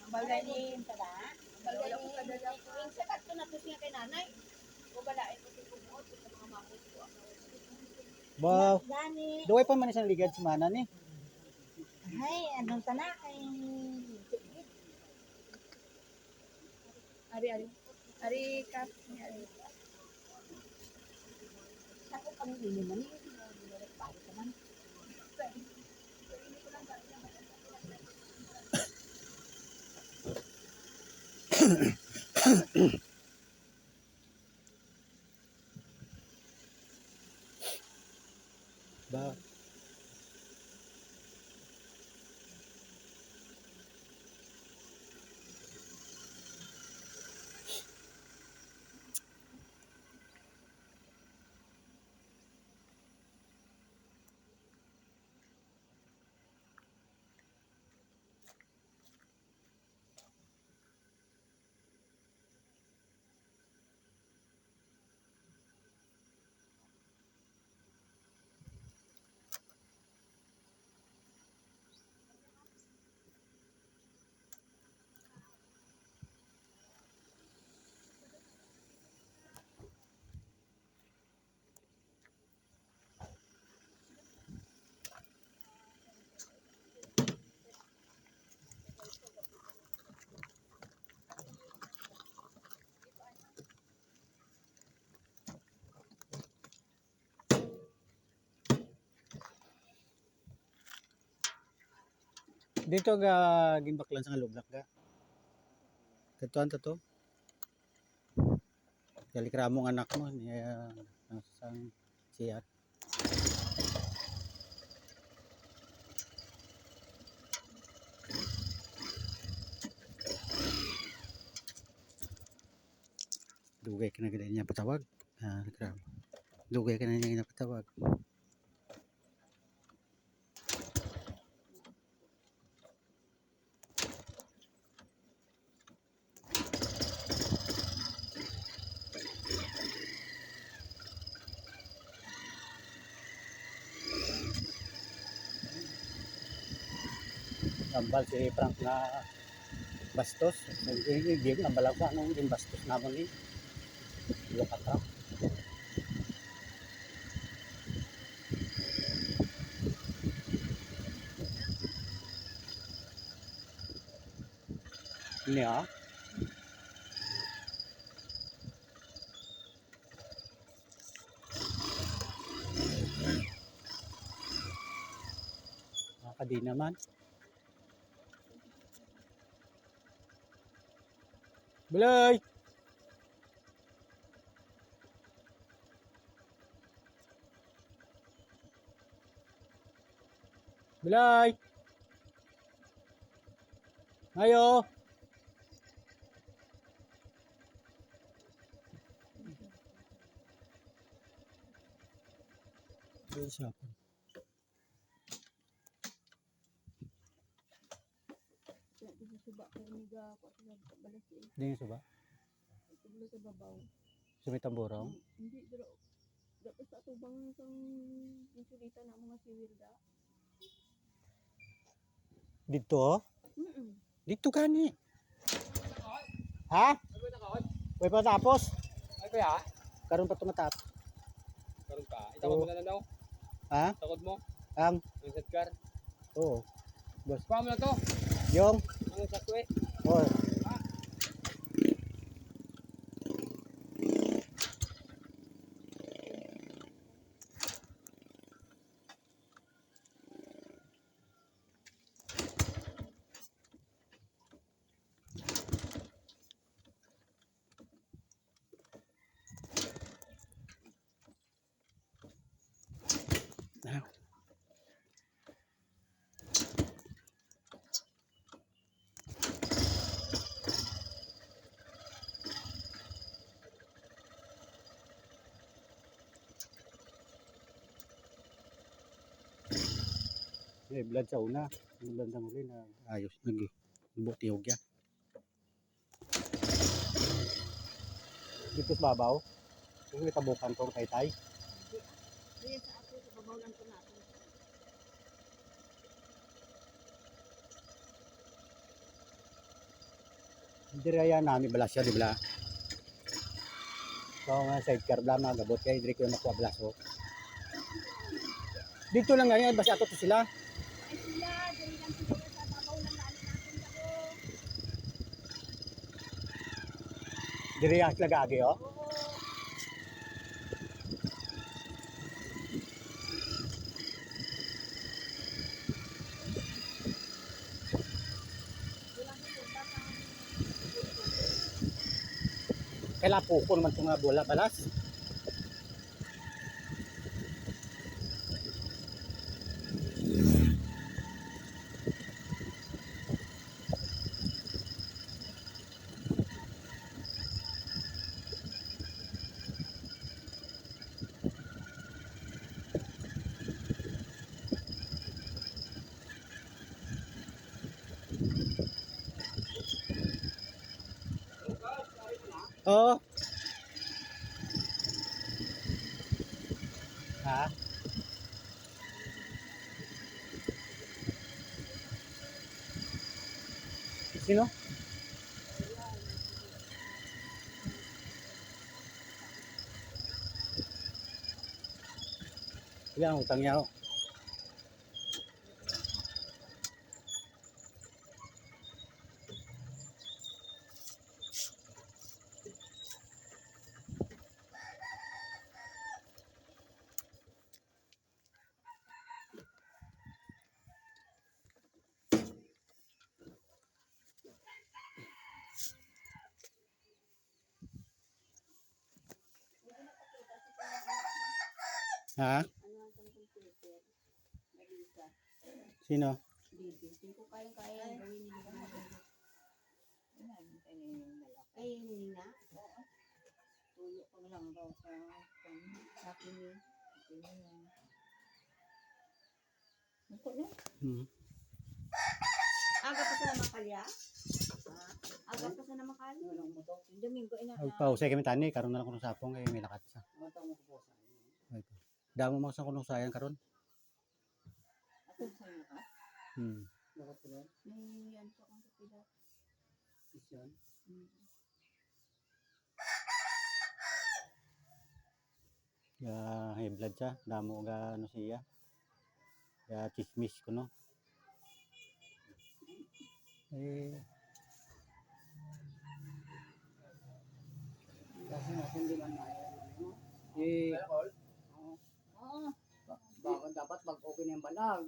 Ang bagay ni Tada. Ang balay ko kadala ko. Yung sakat ko na to siya kay nanay. O balain ko sa kumot sa mga mamot ko. Wow. Gani. Duway pa man isang ligad si Mana ni. Ay, anong tana kay Ari kat. ako kami ini man ni. Pare naman. Ba. Dito ga gimbaklan sa lublak ga. Katuan to. Kalikramong anak mo niya sang siyat. Dugay ka na ganyan niya patawag. Nagramo. Dugay ka na niya patawag. Tambal si Frank na bastos. Hindi nambalaw sa anong din bastos namon ni. Lukat Frank. Ini ah. Kadi naman. Belay. Belay. Ayo. Isa pa. Kaya di sa suba kayo niga ako sa balas eh. Di nga suba. Tuglo sa babaw. Sumitamburong. Hindi pero dapat sa tubang sang insulita na mga siwilda. Dito? Mm. Dito gani. Ha? Way pa tapos? Ay kaya? Karon pa ito matapos. Karon ka. Itakod mo na lang daw. Ha? Takod mo. Ang? Yung sidecar. Oo. Kuha mo na to. Yung? Ang sakwe. Oo. Eh, blood sa una. Yung blood sa muli na ayos. Nag-butihog yan. Dito sa babaw. Kung may tabukan kong tay-tay. Kaya sa ako sa babaw lang ko natin. Hindi raya namin balas siya, di ba? So, mga sidecar bla, mga gabot kaya hindi ko yung makuha balas ko. Dito lang ngayon, basta ato to sila. Ay sila, dali lang sila sa babaw lang natin natin ako. Diri ang sila gagi, oh. Oo. Kailan po ko naman itong bola balas. Oo. Ha? Sino? Ilan ang utang niya, oh. Ha? Ano ang sang computer? Nalisa. Sino? Bibi. Hindi ko kaya gawin nila. Ay, hindi na. Tuyo ko lang daw sa akin yun. Ako na. Aga pa sa namakalya? Ha? Aga pa sa namakalya? Walang mo to. Yung Domingo ina. Pagpausay kami tani, karon na lang kuno sapong kay may lakat sa. Matang mo ko sa iyo. Damo mo sa kuno sayan karon. Ako sa iyo ka. Bakit ko? May yan po akong kapila. Isyon. Ya high blood siya, damo ga ano siya. Ya chismis kuno. Eh, Kasi natin di man maya. Oo. Bakit dapat mag-open yung balag?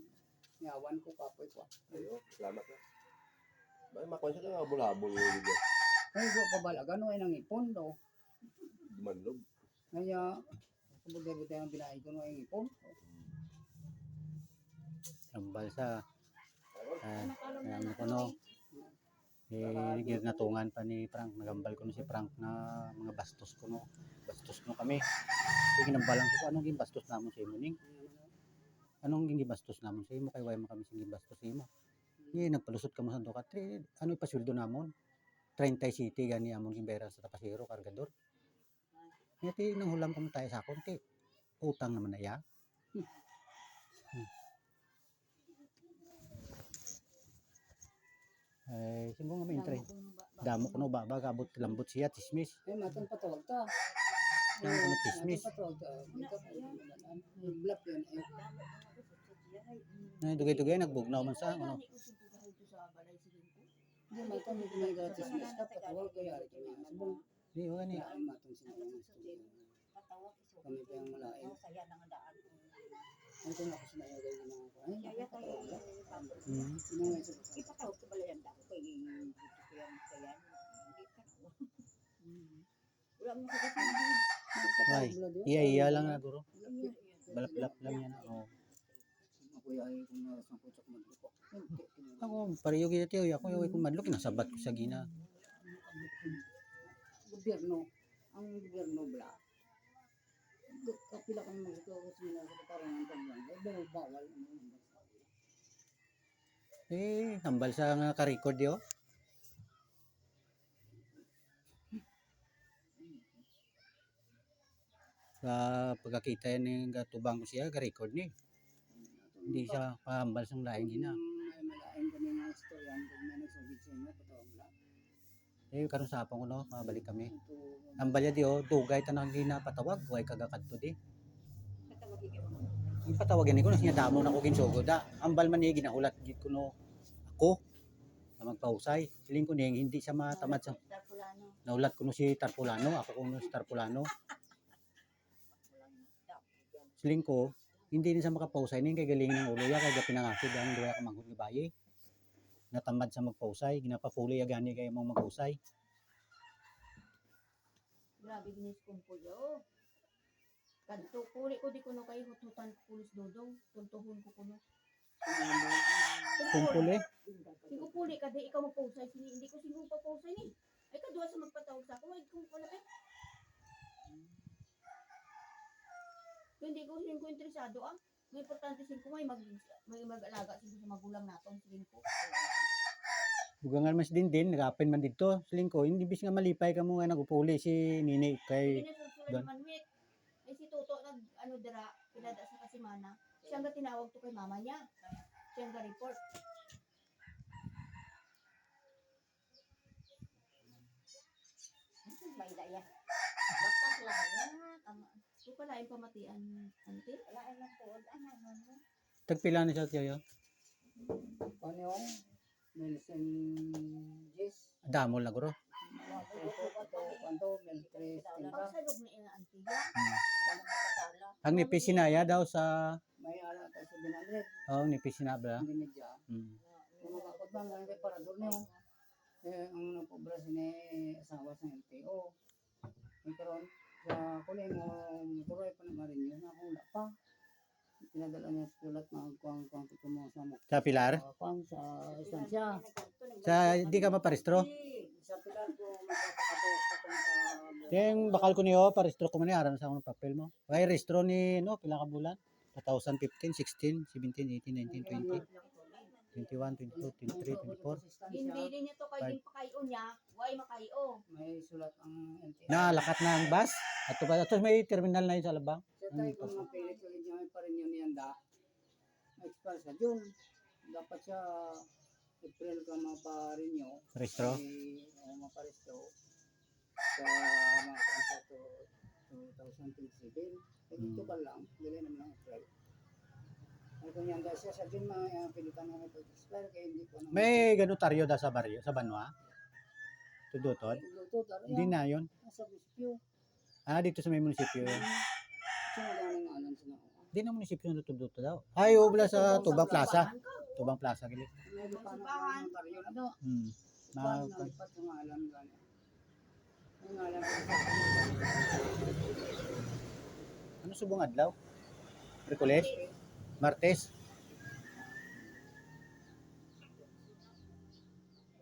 Yawan ko kapoy ko. Ayo, salamat na. Bakit makonsa ka nga bulabol yung video? Ay, ko kabalag. Ano ay nangipon do? Dumanlog. Kaya, buti-buti ang binahin ko ng ipon. ambal sa ano kuno. ginatungan pa ni Frank, nagambal ko na si Frank na mga bastos ko no. Bastos no kami. Sige nambalang ko anong ginbastos namon sa imo ning? Anong ginbastos namon sa imo kay way mo kami sing ginbastos sa imo. Nagpalusot ka mo sa Ducat 3. Ano ipasweldo namon? 30 city gani amon gimbera sa Tapasero kargador. Ti nang hulam ko tayo sa akon ti. Utang naman na ya. Ay, sino nga may entry? Damo ko no ba abot lambot siya tismis. Ay, matang patawag ka. Damo ko na tismis. Patawag ka. Blap yun. Na dugay-dugay nagbugnaw man sa ano. Hindi, matang may ginagatis. Patawag ka yari. Di ba ni Ay, matang sinawang. Kami pa yung malain. Ay, kung ako sinayagay ng mga ko. Ay, patawag ka. Sinawang sa patawag. Ipatawag ko bala yan dako kay dito ko yan kaya hindi ka. Wala mo sa Ay, iya lang na guro. Balap-balap lang yan. Oh. Ako ay kung nasangkot sa kumadlupok. Ako pareho gid tiyo ako yung kumadlok nasabat ko sa gina. Gobyerno, ang gobyerno bla. Kapila kami magsuko sa mga sekretary ng pambangon. Bawal Hambal sa nga ka-record yo. Sa pagkakita yan ng tubang ko siya, ka-record ni. Hindi siya pahambal sa laing gina. May malain kami ng istorya kung may nagsugid sa inyo patawag bla. Karon sa hapon ko no, mabalik kami. Hambal ya di dugay tanang gina patawag, way kagakadto di. Ipatawagin ko na siya damo na ko ginsugod da. Hambal man ni ginahulat gid ko no ako na magpahusay. Siling ko ning hindi siya matamad sa naulat ko no si Tarpulano, ako kuno si Tarpulano. Siling ko hindi din sa makapahusay ning kay galing ng ulo ya kay pinangasid ang duwa ka manghud nga bayi. Natamad sa magpahusay, ginapafuli agani kay mong maghusay. Grabe ginis kong puyo. Kadto puli ko di kuno kay hututan ko pulis dodong, tuntuhon ko kuno. Kumpul Singko puli ka di ikaw magpausay sini hindi ko singko papausay ni. Ay kadua sa magpatawag sa ako, ay kung wala kay. Hindi ko singko interesado ah. May importante singko may mag-alaga singko sa magulang naton singko. Bugangan mas din nagapen man didto. Siling ko hindi bis nga malipay ka mo nga nagupuli si Nini kay Pinasusulan man wit. Ay si Toto nag ano dira pinada sa kasimana. Siya nga tinawag to kay mama niya. Siya nga report. may daya. Bakas lang yan. So pala yung pamatian ante. Wala ay lang tuod ano. tagpila ni sa tiyo. Ano yung Nelson Jess? Damo lang guro. Kanto, Meltres, Ang salog na ina ante ya. Ang nipis sinaya daw sa may ala tayo sa 700. nipis sinabla. Hindi medya. Hmm. Kung makakot bang ganun kay parador niyo. Ang nagpobra sini asawa sa LTO. May karon sa kuling mo tuloy pa naman rin yun. Ako wala pa. Pinadala niya sa sulat na kuwang mo sa mo. Sa pilar. Kuwang sa istansya. Sa di ka maparestro. Sa pilar ko magpapakatos sa kung sa Yung bakal ko niyo parestro ko man aram sa akong papel mo. Kay restro ni no pila ka bulan? 2015, 16, 17, 18, 19, 20, 21, 22, 23, 24. Hindi din niya to kay din pakayo niya. Why makayo? may sulat ang LTO. Nalakat na ang bus. Ato may terminal na yun sa labang. Sa tayo kung mapilit ulit niya may pa rin yun yan da. Ma-expire sa June. Dapat siya April ka maparinyo. Restro. Maparestro. Sa mga konsato 2027. Ito ka lang. Dili naman ang April. Ay kung yan da siya sa June mga pilitan mo mag-expire kaya hindi ko naman. May ganutaryo da sa baryo, sa Banwa. Tudutod. Luto, Hindi na yun. Nasa munisipyo. Dito sa may munisipyo. Sino lang ang alam sa mga. Hindi na munisipyo na tudutod daw. Ay, ubla sa Tubang Plaza. Tubang Plaza gili. May paano ka notaryo na daw. Ma Dapat yung alam gano'n. Yung alam ano subong adlaw? Miyerkules? Martes?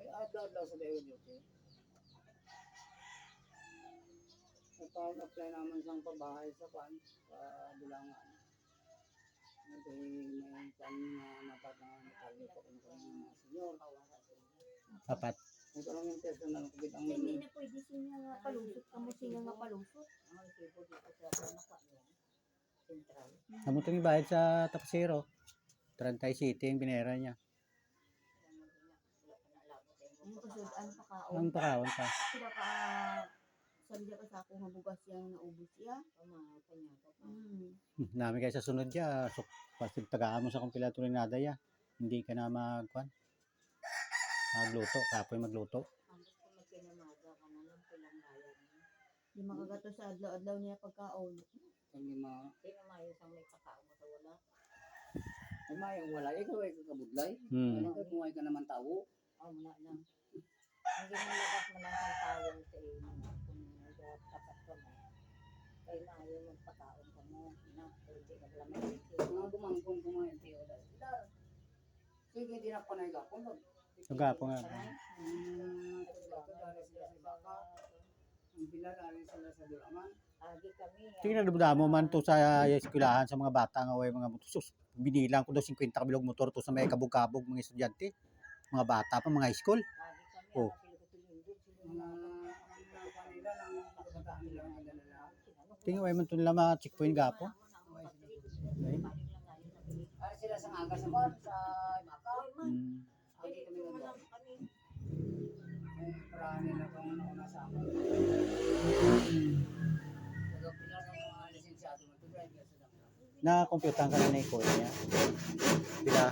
ay adlaw adlaw sa dayo duty. Nagpa-apply naman sang pabahay sa kwan sa Dulangan. May kwan na natatanggal ko kung mga senior. Apat. Ito lang yung personal ko bitang Hindi na pwede siya nga palusot. Kamo siya nga palusot. Ang isibo dito sa Panakwa niya. Central. Namutong ibayad sa Tapsiro. 30 City yung binera niya. Ang kasudan pa kaon. Ang pakawan pa. Sila ka sabi niya ka sa ako nga bugas yang naubos siya. Namin kayo sa sunod ya. So, pasti tagaan mo sa kumpilato ni Nada ya. Hindi ka na magkwan. Magluto. Kapoy magluto. Di makagato sa adlaw-adlaw niya pagkaon. Hindi ma... Sino mayo sa may kakao mo sa wala? Ay mayang wala. Ikaw ay kakabudlay. Hmm. Ano ka kung ay ka naman tao? Wala lang. Ang ginalabas mo lang sa tawon sa iyo. Kung nagtapat ka mo. Kaya mayo magpakaon ka mo. Na, hindi ka lamang ito. Mga gumangkong kumain tiyo. Sige, di na panay gapon. Gapo nga. Ang pinalari sila sa Dulangan. Agi kami. Tingnan mo man to sa eskwelahan sa mga bata nga way mga sus. Binilang ko daw 50 kabilog motor to sa may kabog-kabog mga estudyante. Mga bata pa mga high school. Agi kami. Oh. Mga kanila lang kabataan nila ang nila. Tingnan way man to nila mga checkpoint gapo. Ay sila sa aga sa bar sa Macau. Hmm. Agi kami nga. Ay parani na kung nauna sa amin. Pila ng mga lisensyado mo to drive sa Damra. Na computer ka na na iko niya. Bila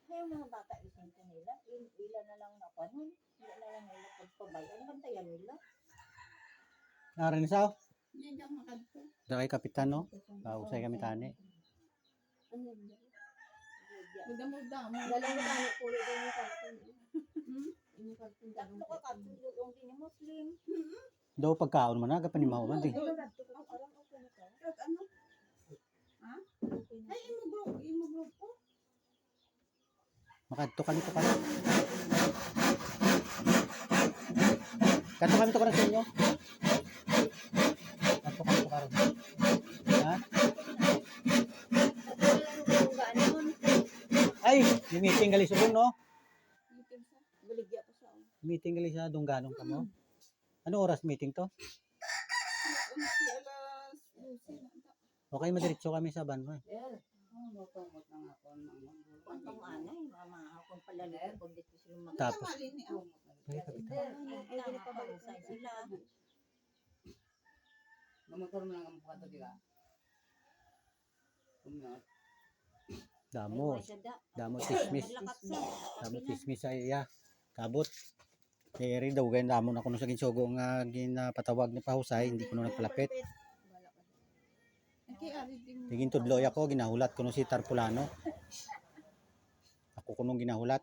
Yung mga bata isinto nila, ilan na lang napanon, ilan na lang nila pagpabayan, bantayan nila. narin sa Hindi ako makadto. kay kapitan no. Usay kami tani. Muda-muda mo. Dalang tani pulo din yung karton. Yung karton Tatlo ka karton yung din yung Muslim. Daw pagkaon man aga panimaw man di. Ano? Ha? Ay, imo grupo. Makadto kami to kami. Kadto kami to karon sa inyo. Kadto kami to karon. Ha? Ay, may meeting gali subong no. Baligya pa sa Meeting gali sa Dungganong kamo. Ano oras meeting to? alas 12 Okay, madiretso kami sa Banwa. Makamot ng ako ng Ang panganay, mama, akong palalit kung dito sila mga Tapos Ay, kapitan. ay nakapagusay sila. Namotor mo lang ang pukato diga. Kumyot. damo, damo chismis. Damo chismis sa iya. Kabot. Kaya daw ganyan damo na kuno sa ginsugo nga ginapatawag ni Pahusay, hindi kuno nagpalapit. Tigin tudloy ako, ginahulat kuno si Tarpulano. Ako kunong ginahulat.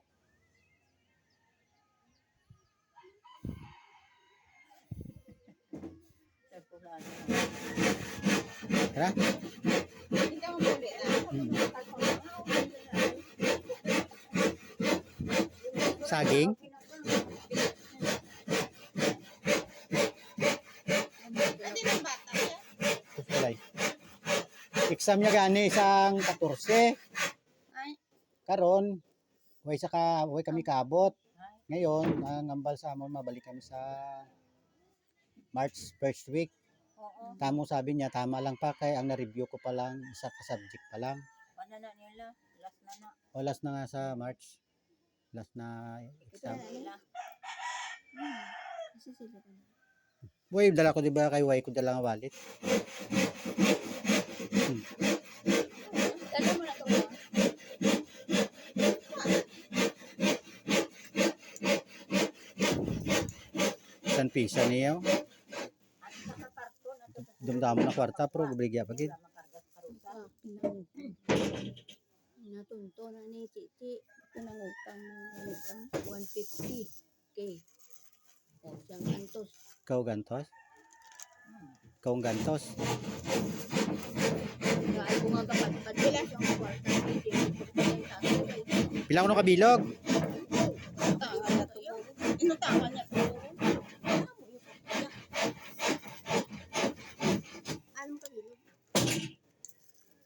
Tara. Saging. Tusulay. Exam niya gani isang 14. Karon, way kami kabot. Ngayon, ang ambal sa amon mabalik kami sa March first week. Oo, Tamo sabi niya tama lang pa kay ang na-review ko pa lang isa ka subject pa lang. panana nila, last na na. O last na nga sa March. Last na exam. Nila. Boy, dala ko di ba kay Way ko dala nga wallet. Dalo mo na to. San pisa niyo. At nakakarton at Dumdamo na kwarta pro gubligya pagid. makargas karusa. tunto na ni Chichi. Ito nang utang mo. 150K. O, siyang antos. Ikaw gantos? Ikaw ang gantos? Kaya ko nga kapatid. Wala siyang kwarta. Pila ko no kabilog? Tama na to. Inutama niya to. Anong kabilog?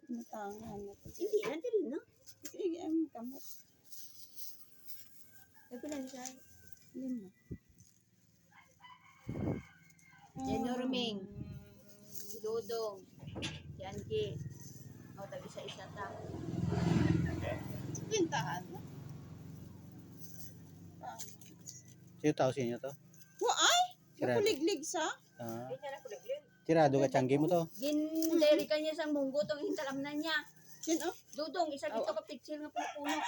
Inutama na to. Hindi na, dili na. Sige, ang kamot. Kapilan siya. 5. Jenorming. Dudong. Yanki. O, tabi sa isa ta. Pintahan. Sino tao sa inyo to? Ay! Sirado. Nakuliglig sa? Ah. Sirado ka tiyanggi mo to? Gin-dairy ka niya sang munggo tong hintalamnan niya. Yan oh. Dudong, isa dito ka picture nga puno-puno.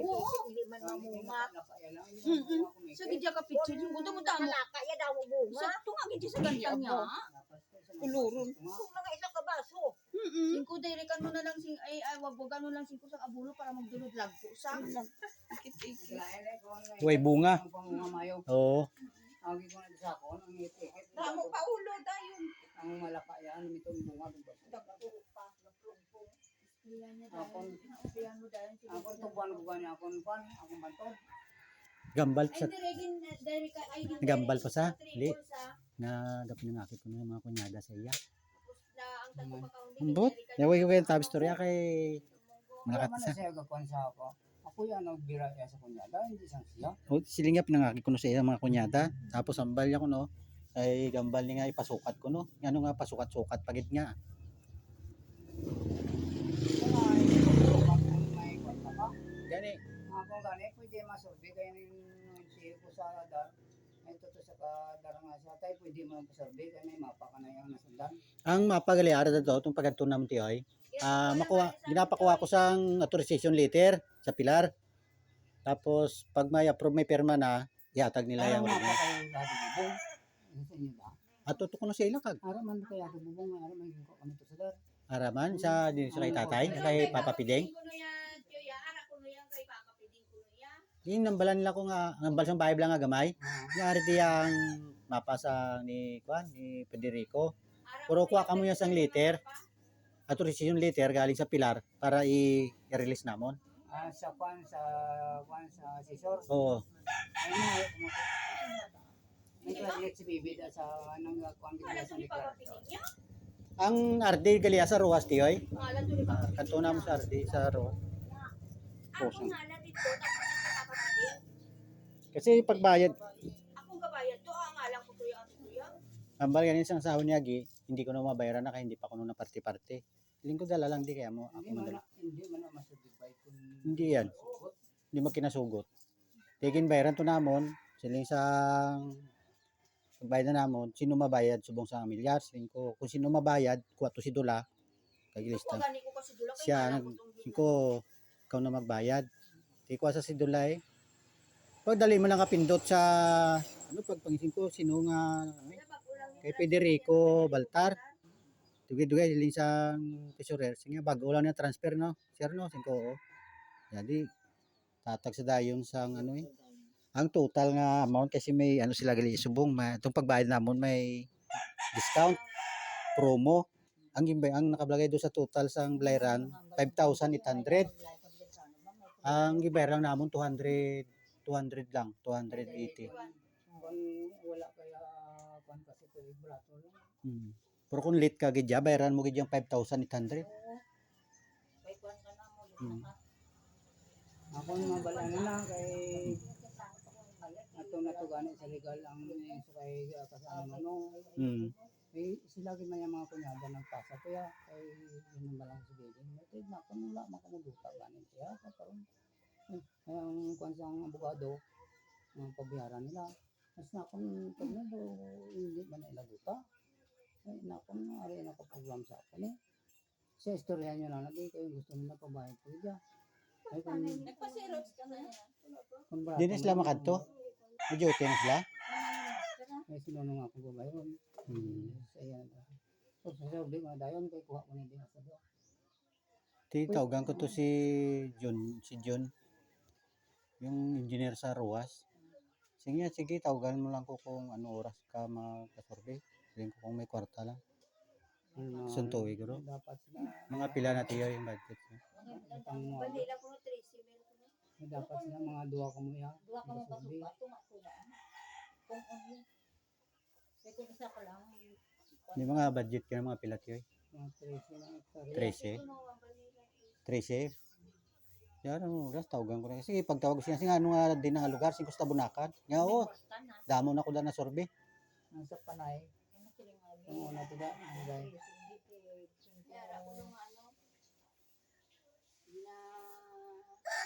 Oo. Hindi man mamunga. Sa gidya ka picture yung gusto mo tamo. Kaya daw mo bunga. Sa tunga gidya sa gantang niya. Ulurun. Kung mga isang kabaso. Singko dairy kan mo na lang sing ay wag mo lang singko sang abulo para magdulod lagpo sa. Ikit-ikit. Huwag bunga. Oo. Agi ko na sa ako, ang itikit. Tamo pa ulo dayon. Ang malaka yan, mitong bunga. Akon tubuan ko gani, akon bantod. Gambal Ay sa diregin dairy ka ay Gambal pa sa? Di. Na dapat na nakit ko na yung mga kunyada sa iya. na ang tago makaunding. Ambot. Yaway ko yung tabi storya kay Wala malakat man sa. na siya gagawin sa ako. Ako yan, nagbira kaya sa kunyada, hindi sang siya. O sila nga pinangaki ko no sa iya mga kunyada. Tapos ambal niya ko no. Ay gambal niya nga ipasukat ko no. Ano nga pasukat-sukat pagit nga. May kwenta ka. Gani. Ako gani, pwede masurvey kaya nung siya ko sa radar. May tuto sa kadarang nga siya tayo, pwede mo pasurvey kaya may mapa ka na yung nasundan. Ang mapagali ara daw itong pagkanto naman tiyoy. Ginapakuha ko sang authorization letter sa pilar. Tapos pag may approve may perma na, ihatag nila Kaya yung mapa kayo dati bubong. Ano sa inyo ba? at tuto ko na sa ila kag. Araman kaya sa bubong, may araman yung ano to sa dar. Araman sa din sa kay tatay, kay Papa Pideng. Kuno yan, tiyo ara kuno yan kay Papa Piding kuno yan. Yung nambalan nila ko nga, nambal sang Bible nga gamay. Nangyari diyang mapasa ni Juan, ni Federico. Puro kuha ka mo yan sang letter. Authorization letter galing sa pilar para i-release namon. Sa kwan sa sisor. Oo. Ay na, may classmate si Bibi da sa anong kwan Wala gila sa to ni Papa likar. Piding niya. Ang RD galia sa Ruas tiyoy. Ngalan to ni Papa Piding. Kanto na mo sa RD sa Ruas. Ako ngalan dito tapos ni Papa Piding. Kasi pagbayad, Akong kabayan to ang ngalan ko tuyo ang tuyo. ambal ganin sa sahod niya gi, hindi ko na mabayaran na kaya hindi pa ko na parte-parte. Hiling ko dala lang di kaya mo ako madala. Hindi man na masubdivide kung Hindi yan. Hindi mo kinasugot. Tigin bayaran to namon, siling sa pagbayad na namon, sino mabayad subong sa milyar, siling ko. Kung sino mabayad, kuha to si Dula. Kay Ako lista. gani ko kasi dula kay Siya ngalan nag ko tong siling ko ikaw na magbayad. Di kuha sa si Dula eh. Pag dali mo lang kapindot sa ano pag pangisin ko sino nga kay Federico Baltar. Dugay-dugay siling sa tesorer. Sige bago lang na transfer no. Sir no, singko oo. Jadi tatag sa dayon sang ano eh. Ang total nga amount kasi may ano sila gali subong itong pagbayad namon may discount promo. Ang nakablagay do sa total sang bayaran 5,800. Ang gibayaran namon 200 lang, 280. kung wala kaya kwan kasi ito vibrator lang. Pero kung late ka gidya, bayaran mo gidyang 5,800. May kwan ka na mo. Hmm. Ako nga bala na kay ato na to gani sa legal ang sa kay kasama no. Hmm. Eh sila gyud man yung mga kunyada nagpasa kaya kay yun lang si Bibi. Matid na ko wala makamuduta gani siya karon. Ang kwan sang abogado ang pabiyaran nila. Mas na kung pag na hindi man nila duta. Ay na kung ari na ko program sa akin eh. Sa istorya nyo na lagi kayo gusto nila pabayad ko diya. Ay kung Nagpa-xerox ka na. kung Di na sila makadto. Medyo na sila. ay sinunong ako babayon. Sa iyan. So sa sabi mga dayon kay kuha ko ni din sa do. Titawagan ko to si John, yung engineer sa Ruas. Sige, tawagan mo lang ko kung ano oras ka magka-survey. Sabihin ko kung may kwarta lang. Ano, Suntuwi ko ro. dapat sila, Mga pila na tiyo yung budget niya. itang mga, Bali lang ko 13 meron ko na. dapat sila mga duwa ka mo ya. Duwa ka mo Survey. pasuka, tunga-tunga. Kung ano. Kaya kung isa ko lang, May mga budget ka ng mga pila tiyo. Mga 13 na hektarya. 13. Yan ang oras, tawagan ko na. Sige, pagtawag ko siya, sige ano nga din ang lugar, sige sa Bunakan. Nga oo, damo na ko na survey. Nasa Panay. ano sila nga. Kung una to da, bagay. Kaya ako nung ano, na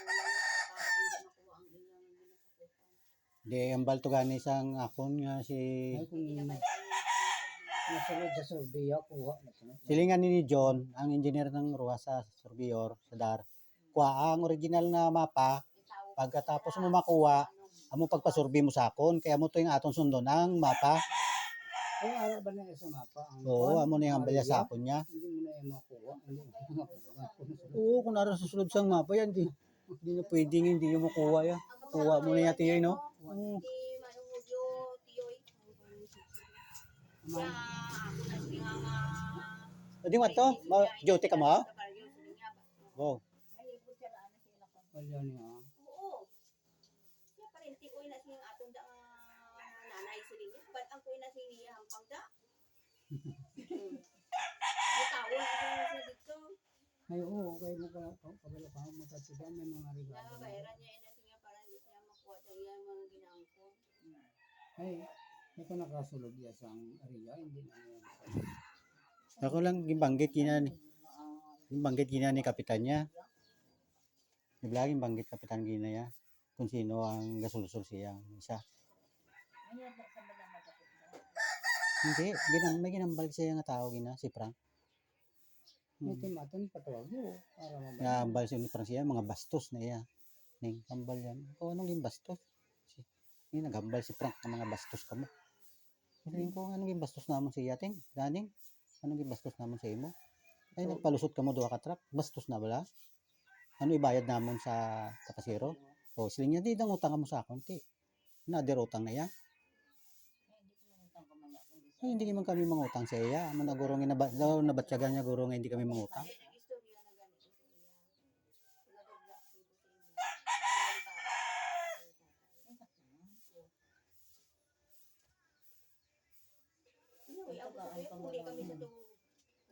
wala na para hindi makuha ang ilang ginasakupan. Di, ang balto gani isang akon nga si... Ay, kung nasunod sa survey, kuha na sila. Silingan ni John, ang engineer ng Ruas sa surveyor, sa DAR. Kuha ang original na mapa, pagkatapos mo makuha, amo pagpasurvey mo sa akon, kaya mo to yung aton sundon ang mapa. Ay, ara ba na sa mapa? Ang Oo, amo na yung hambalya sa akon niya. Hindi mo na yung makuha. Hindi mo makuha. Oo, kung naroon sa sulod sang mapa yan, di na pwedeng hindi yung makuha yan. Kuha mo na yan, tiyoy, no? Oo. Di manungudyo, tiyoy. Kaya ako na siya nga Pwede mo to? Duty ka mo? Oo. Wala niya. Oo. Kaya parenti ko na siyang atong da nanay sila niya. Ba't ang ko na siya hampang da? Itawa na siya dito. Ay, oo, kaya mo kabalo pa magkatigan, may mga regalo. Nabayaran niya na siya para hindi siya makuha sa iyang mga ginaangkon. Ay, may ka nakasulog ya sa area, hindi na yan. Ako lang, gibanggit kina ni kapitan niya. Iblagin banggit kapitan gina ya. Kung sino ang gasulsul siya. Isa. Hindi, may ginambal siya nga tao gina, si Frank. May timaton patawag mo para mabalik. Nambal siya ni Frank siya, mga bastos na iya. Ning, kambal yan. Ikaw anong yung bastos? Nagambal si Frank ng mga bastos ka mo. Sabihin ko, anong yung bastos namon siya, ting? Daning, anong yung bastos namon sa imo? Ay, nagpalusot ka mo doha ka trap. Bastos na bala? Ano ibayad namon sa kasiro? O, siling niya, di dang utang ka mo sa akon, ti. Nadirutang na yan. Ay, hindi naman kami mangutang sa iya. Ano na gurong nabatyagan niya gurong hindi kami mangutang. Istorya na ganito sa iya. Nagagla ko sa imo. Huli kami sa tubo.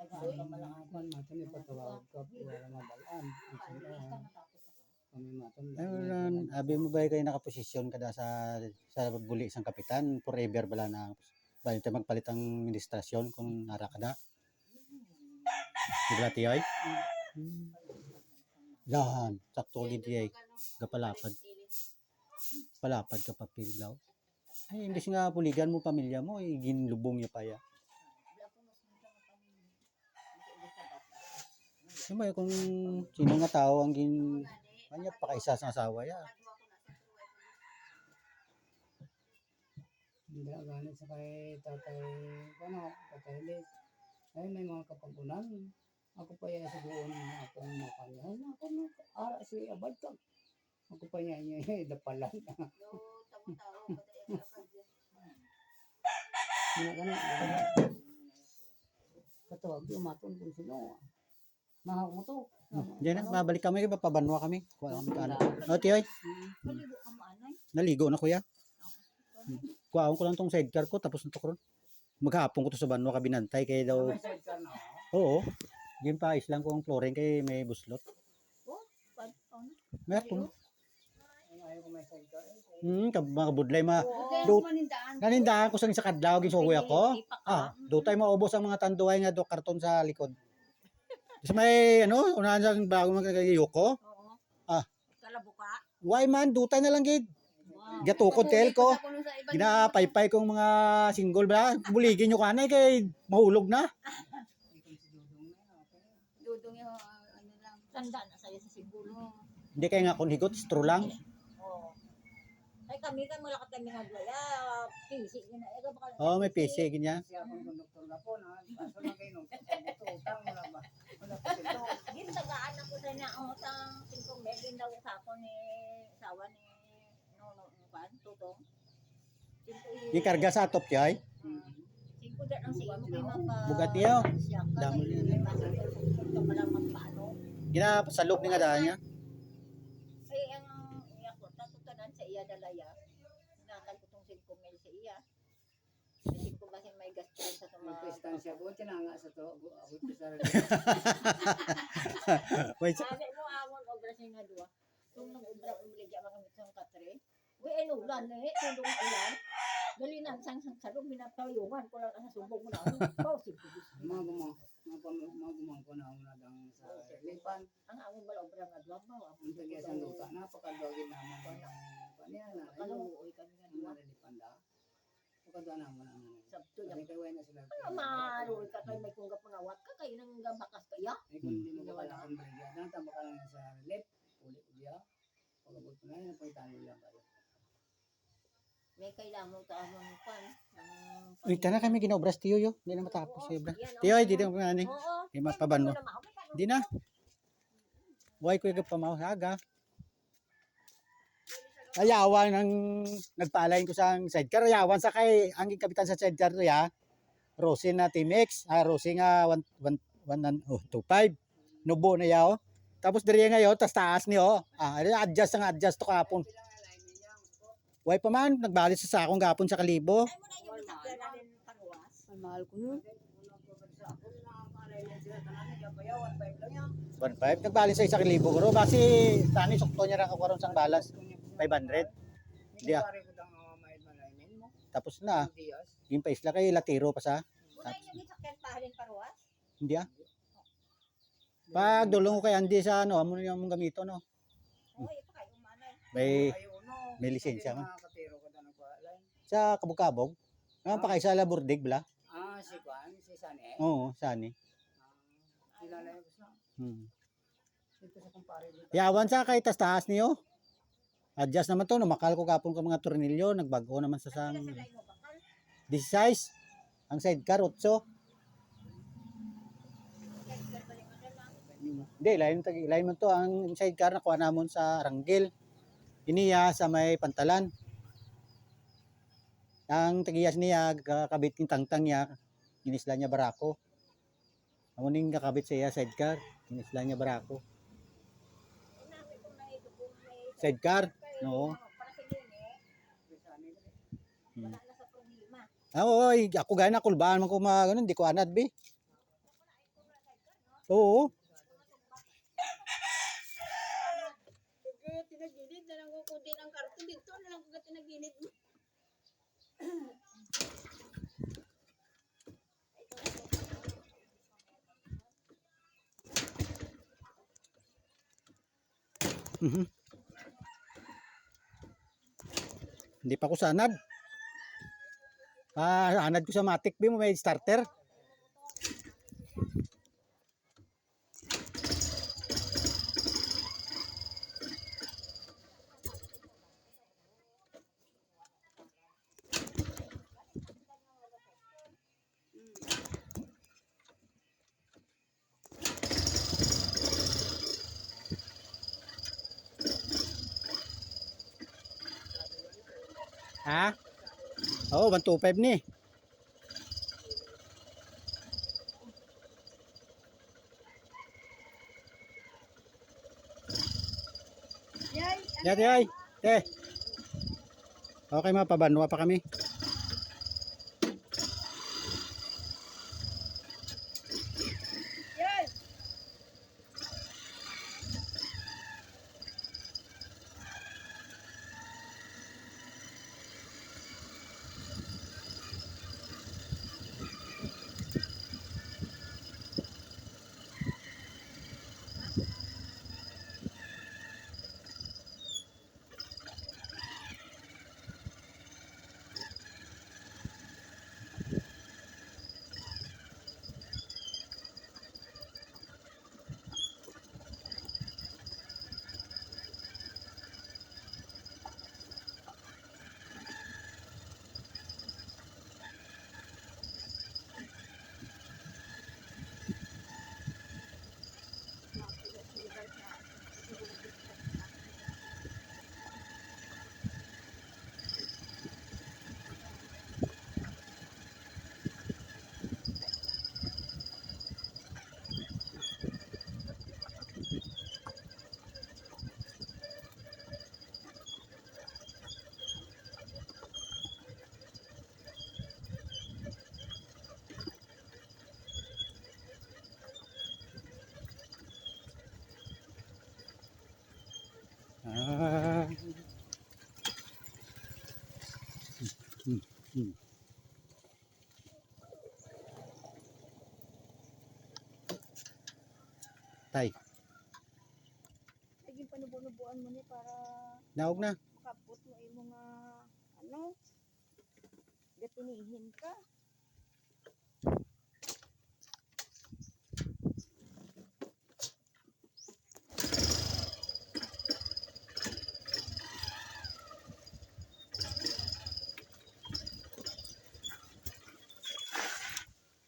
Kuan maton ni patawag ka para mabalaan. Ang sino kami maton. Ayun, abi mo ba kayo nakaposisyon kada sa buli sang kapitan? Forever bala na. Bali tayo magpalit ang administrasyon kung nara ka na. Di ba, tiyoy? Yan, sakto ulit diay. Gapalapad. Palapad ka pa pilgaw. Ay, imbes nga puligan mo pamilya mo, ginlubong niya pa ya. Siyempre, kung sino nga tao ang kanya pakaisa sa asawa ya. Hindi na ganit sa kay tatay, tatay Liz. Ay, may mga kapagunan. Ako pa yan siguro na ako ng mga kanya. Ay, ako na, si Abad ka. Ako pa yan niya, dapalan. Hindi na ganun. Katawag yung maton kung sino. Mahal mo to. Diyan na, mabalik kami, pabanwa kami. Kuha kami ka ano. O, tiyoy, Maligo ka mo, anay. naligo na kuya. Kuhaon ko lang tong sidecar ko, tapos na to ko ron. Maghapon ko to sa banwa kabinantay, kaya daw, May sidecar na. oo. Yung paayos lang ko ang flooring kay may buslot. Meron. Ayaw ko may sidecar. Mga kabudlay, Do manindaan. nanindahan ko sa kadlaw, gisugoy ako. Dutay maubos ang mga tanduay nga do karton sa likod. Kasi may, unahan sa bago magkagayoko. Oo. Ah. Kalabuka. Why man, dutay na lang gid. Gatukod tel ko. Ginapaypay kong mga single ba? Buligin nyo kanay kay mahulog na. Dudong yung ano lang. Tanda na sa'yo sa siguro. Hindi kaya nga kung higot, straw lang. Oo. Ay kami kan wala ka kami nga dwaya. Pisi gina ega baka. Oh, may PC ganyan. Siya akong konduktor na po na kaso lang kayo nung ito utang wala ba? Wala pa dito. Gintagaan ako sa na ang utang 5 megin daw sa ako ni sawa ni no pan tutong. Yung karga sa atop yay. 5 da ang sige mo kay mapa. Bugat niyo. Damo Damo niya. Ito pa lang magpaano. Gina sa loob ni nga daan niya. Ay ang iya ko tatutanan sa iya dalaya. Nakal ko tong 5 mil sa iya. Kasi ko ba may gastos sa May tuma. pestansya ko tinanga sa to. Ako ito sa Wait, Sabi mo amon obra sa nga duwa. Tung nang obra umligya mga mitong katre. Uy ay ulan eh, tulong ulan. Dali na sang sarong minatayuhan ko lang sa subong mo na. Pau si mga gumang ko na una dang sa lipan. ang amon bala obra nga duwa ba. Ang tagiya sa luta napakadogin naman ang kanya na. Kaluoy kami nga duwa. Nalilipan da. Pagkadwa naman ang Sabto ya. Kasi kaya na sila. Maroy ka kay may kung pangawat ka kay nang gabakas kaya. Ay kung hindi mo wala kang brigya, nata baka lang sa relief, ulit dia. Pagabot ko na yun, napagitan nila ba? May kailangan mo ta amon pan. wait na kami ginobras tiyo yo. Hindi na matapos yung obra. Yan, Tiyo, okay hindi na. na ano. Oo. Di mapaban mo. Ay, okay ka, Hindi na. Buhay ko yung pamahaga. Ayawan ang nagpaalain ko sa sidecar. Ayawan sa kay ang kapitan sa sidecar to ya. Rosin na Timex. Rosin nga 125. Nubo na yaw. Tapos diri ngayon, tas taas niyo. Adjust to kapon. Way pa man, nagbalit sa sakong gapon sa kalibo. Ay mo na yung sakyan natin pangwas. Ay, mahal ko nun. 1.5. Nagbalit sa isa kalibo ko. Basi, tani sukto niya rin ako karon sang balas. 500. Di ah. Tapos na. Yung pa isla kay latiro pa sa. Muna yung sakyan pahalin paruwas. Hindi ah. Pag dulong ko kay Andy sa ano, amo yung gamito no. Oo, ito kayo manay. May lisensya man. Katero ko na nagpaalay. Sa kabog-kabog. Nga pa kay sa Laburdig bala. Si Juan, si Sane. Oo, sani. Kilala yung gusto. Dito sa kumpare dito. Yawan sa kay tas taas niyo. Adjust naman to, namakal ko kapon ka mga tornilyo, nagbago naman sa sang Sila mo bakal. 16. Ang sidecar 8. Hindi, lain mo to ang sidecar na kuha namon sa Ranggil. Iniya sa may Pantalan. Ang tagiyas niya, kakabit ng tangtang niya, ginisla niya barako. Amuning kakabit sa iya sidecar, ginisla niya barako. Sidecar? No. Para sa nini. Wala na sa problema. Oy, ako gaya na kulbaan man ko ganun, di ko anad bi. Oo. Tinagilid na lang ko din ang karton dito na lang ko tinagilid mo. Hindi pa ko sanad. Anad ko sa matic bi mo may starter. Ha? Oo, 125 ni. Yay, yay. Okay, mapabanwa pa kami. Hmm. Tay, Sige, panubo-nubuan mo ni para naog na. makabot mo yung mga ano, gatinihin ka.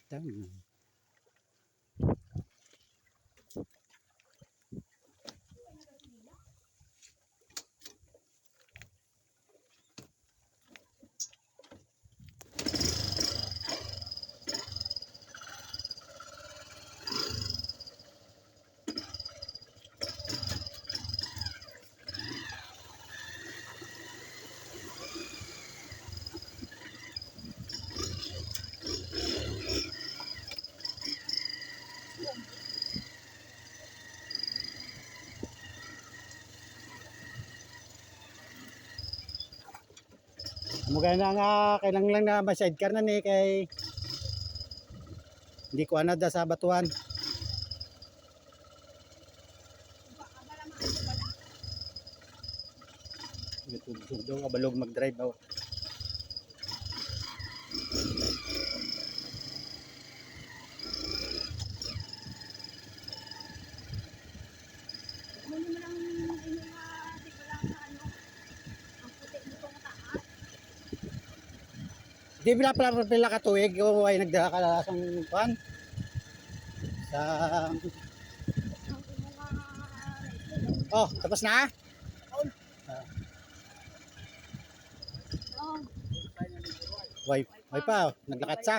Tama. Mugay na nga, kailang lang na ma-sidecar na ni kay hindi ko anad sa batuan. Gatugtog daw, kabalog mag-drive daw. Muli mo lang yung mga di ko lang sa ano, ang puti mo itong taas. Di pala pala katuig, o ay nagdala ka lasang pan. Sa... Ang mga Oh, tapos na? oh, Way pa, naglakad sa.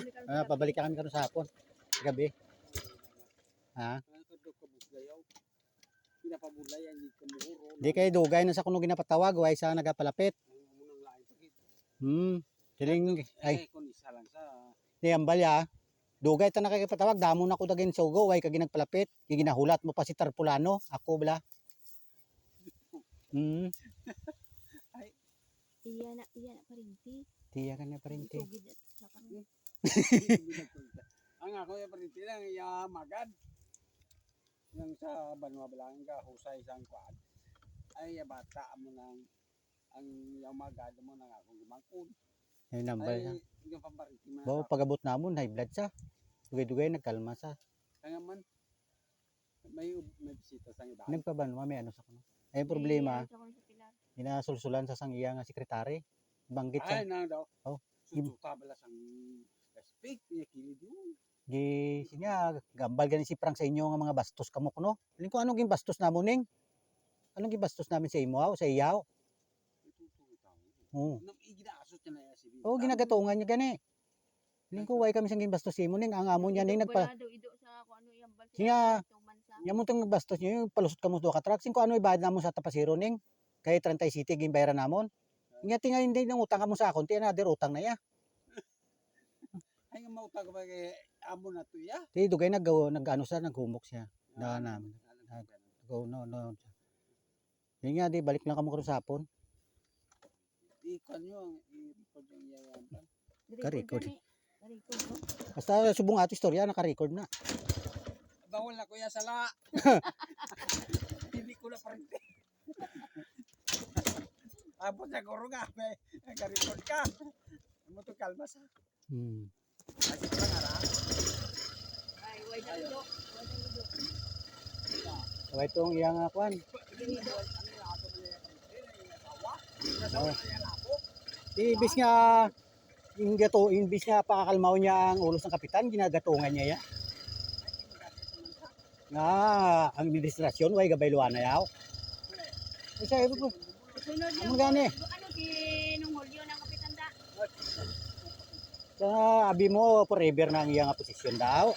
Pabalik kami karon sa hapon. Gabi. Ha? Di kay dugay na sa kuno ginapatawag, way sa nagapalapit. Siling ay di ambal ya. Dugay ta nakikipatawag, damo na ko dagin sugo, way kag ginagpalapit. Ginahulat mo pa si Tarpulano, ako bala. iya na pa rin, ti. Tiya ka na parinti. Tugid at sa kanya. Ang ako yung parinti lang, yung magad. Yung sa Banwa Balanga, husay isang kwad. Ay, bata mo nang ang yung magad mo nang akong gumangkun. Ay number sa. Ay, yung pamparinti mo. Bawo pagabot namon high blood sa. Dugay-dugay nagkalma sa. Kaya man, may bisita sa iba. Nagpabanwa may ano sa kuno. Ay problema, Ay, sa pilar. ginasulsulan sa sang iya nga sekretary. Banggit sa. Ay, na daw. Oh. Susuta bala sang speak, niya kilid yun. Gi sinya gambal gani si Frank sa inyo nga mga bastos kamo kuno. Alin ko anong gimbastos namo ning? Anong gimbastos namin sa imo sa iyaw? Oo. Nang iginaasot niya na yan si Bintang. Oh, ginagatungan niya gani. Alin ko way kami sang gimbastos sa imo ning ang amo niya ning nagpa. Ido sa kung ano yung bal. Siya, Yamo tong bastos niyo yung palusot kamo do ka truck. Sing ko ano ibayad namo sa Tapasiro ning? Kay 30 City gimbayaran namon. Nga tinga hindi nang utang kamo sa akon, ti another utang na ya. Ay, nga mautag ba kay amo na to ya? Ti dugay nag-ano sa naghumok siya. Na namin. Go no. Di nga di balik lang kamo karon sa hapon. Ikon yung i-record yung yayan. Ka-record. Ka-record mo. Basta subong ato istorya naka-record na. Bawal na kuya sala. Hindi ko na parente. Tapos sa guro nga, may nag-record ka. Mo to kalma sa. Kasi ko lang ara. Ay, way na ido. Kaya itong iyang kwan. Ibis nga imbis nga pakakalmaw niya ang ulos ng kapitan, ginagatungan niya ya. Nga ang administrasyon way gabay luana yaw. Ay sa ibo po. Sunod Ano yung gani? ano si nung Hulyo ng kapitan da. Sa abi mo forever na ang iyang posisyon daw.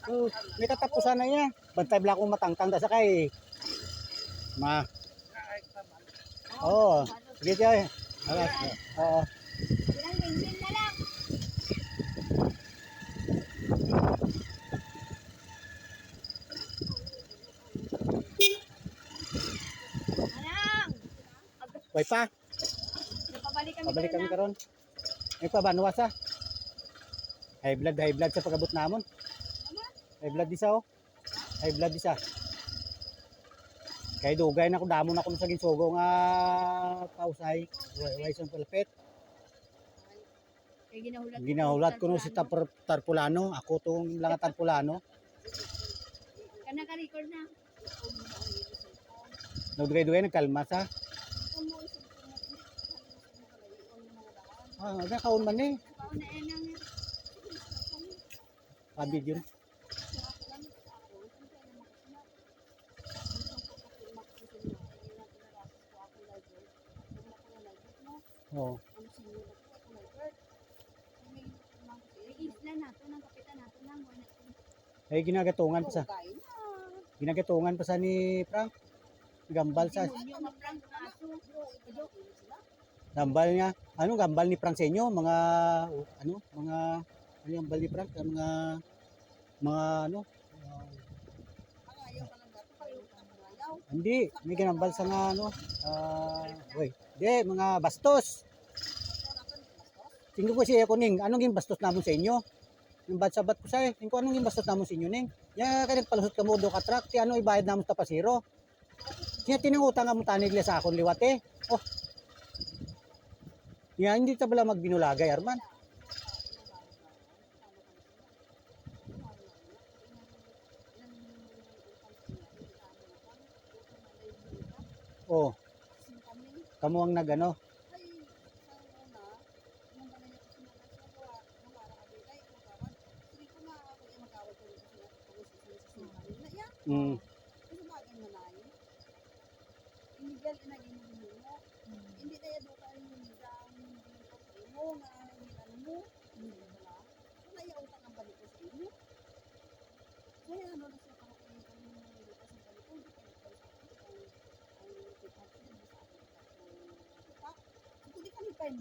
So, may katapusan na niya. Bantay bla akong matangtang da sa kay. Oh, sige tiya. Oo. Ilang bingin na lang. Anang! Way pa. Pabalik kami Pabalik kami karon karon. May pabanwas ah. High blood sa pagabot namon. High blood isa oh. High blood isa. Kay dugay na ko damon ako sa ginsugo nga pausay. Way sa palpit. Kaya ginahulat. Ginahulat ko no si Tarpulano. Ako tong lang Tarpulano. Kana ka record na. Dugay-dugay nagkalma sa. Kaon man eh. Pauna yan ang Abid yun. Oo. isla nato ng kapitan nato nang wala. Ay ginagatungan pa sa. Ginagatungan pa sa ni Frank. Gambal sa. Yung maprang aso. Gambal niya. Ano gambal ni Frank sa inyo? Mga mga ano yung gambal ni Frank? Mga ano? Hindi, may ginambal sa nga ano. Hindi, mga bastos. Tingko ko siya kuning, anong yung bastos namon sa inyo? Yung sabat ko sa tingko anong yung bastos namon sa inyo ning? Ya kanang palusot ka mo do ka truck, ti ano ibayad namon ta pasiro. Siya tinangutang mo tanig sa akon liwat eh. Oh. Ya hindi ta bala magbinulagay Arman. Oh. Kamu ang nagano? Mm.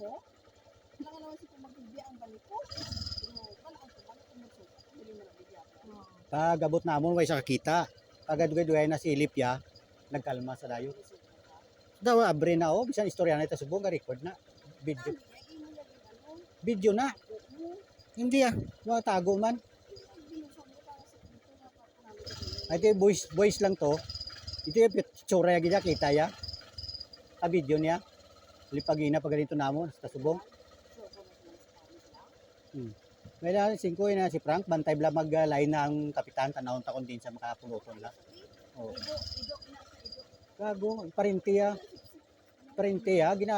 mo, kailangan naman si pumagbibiya ang balik ko. Wala ang balik ko mo. Hindi mo nabigyan. Pagabot namon way sa kakita. Pagadugay-dugay na silip ya, nagkalma sa dayo. Daw abre na oh, bisan istorya na ito subong record na video. Video na. Hindi mga tago man. Ito voice lang to. Ito yung tsura yung kita ya. Sa video niya. Lipagina pag ganito namon sa subong. May na 5 na si Frank bantay bla mag-line ng kapitan tanawon ta kon din sa makapuluton la. Oh. Gago, parente ya. Parente ya gina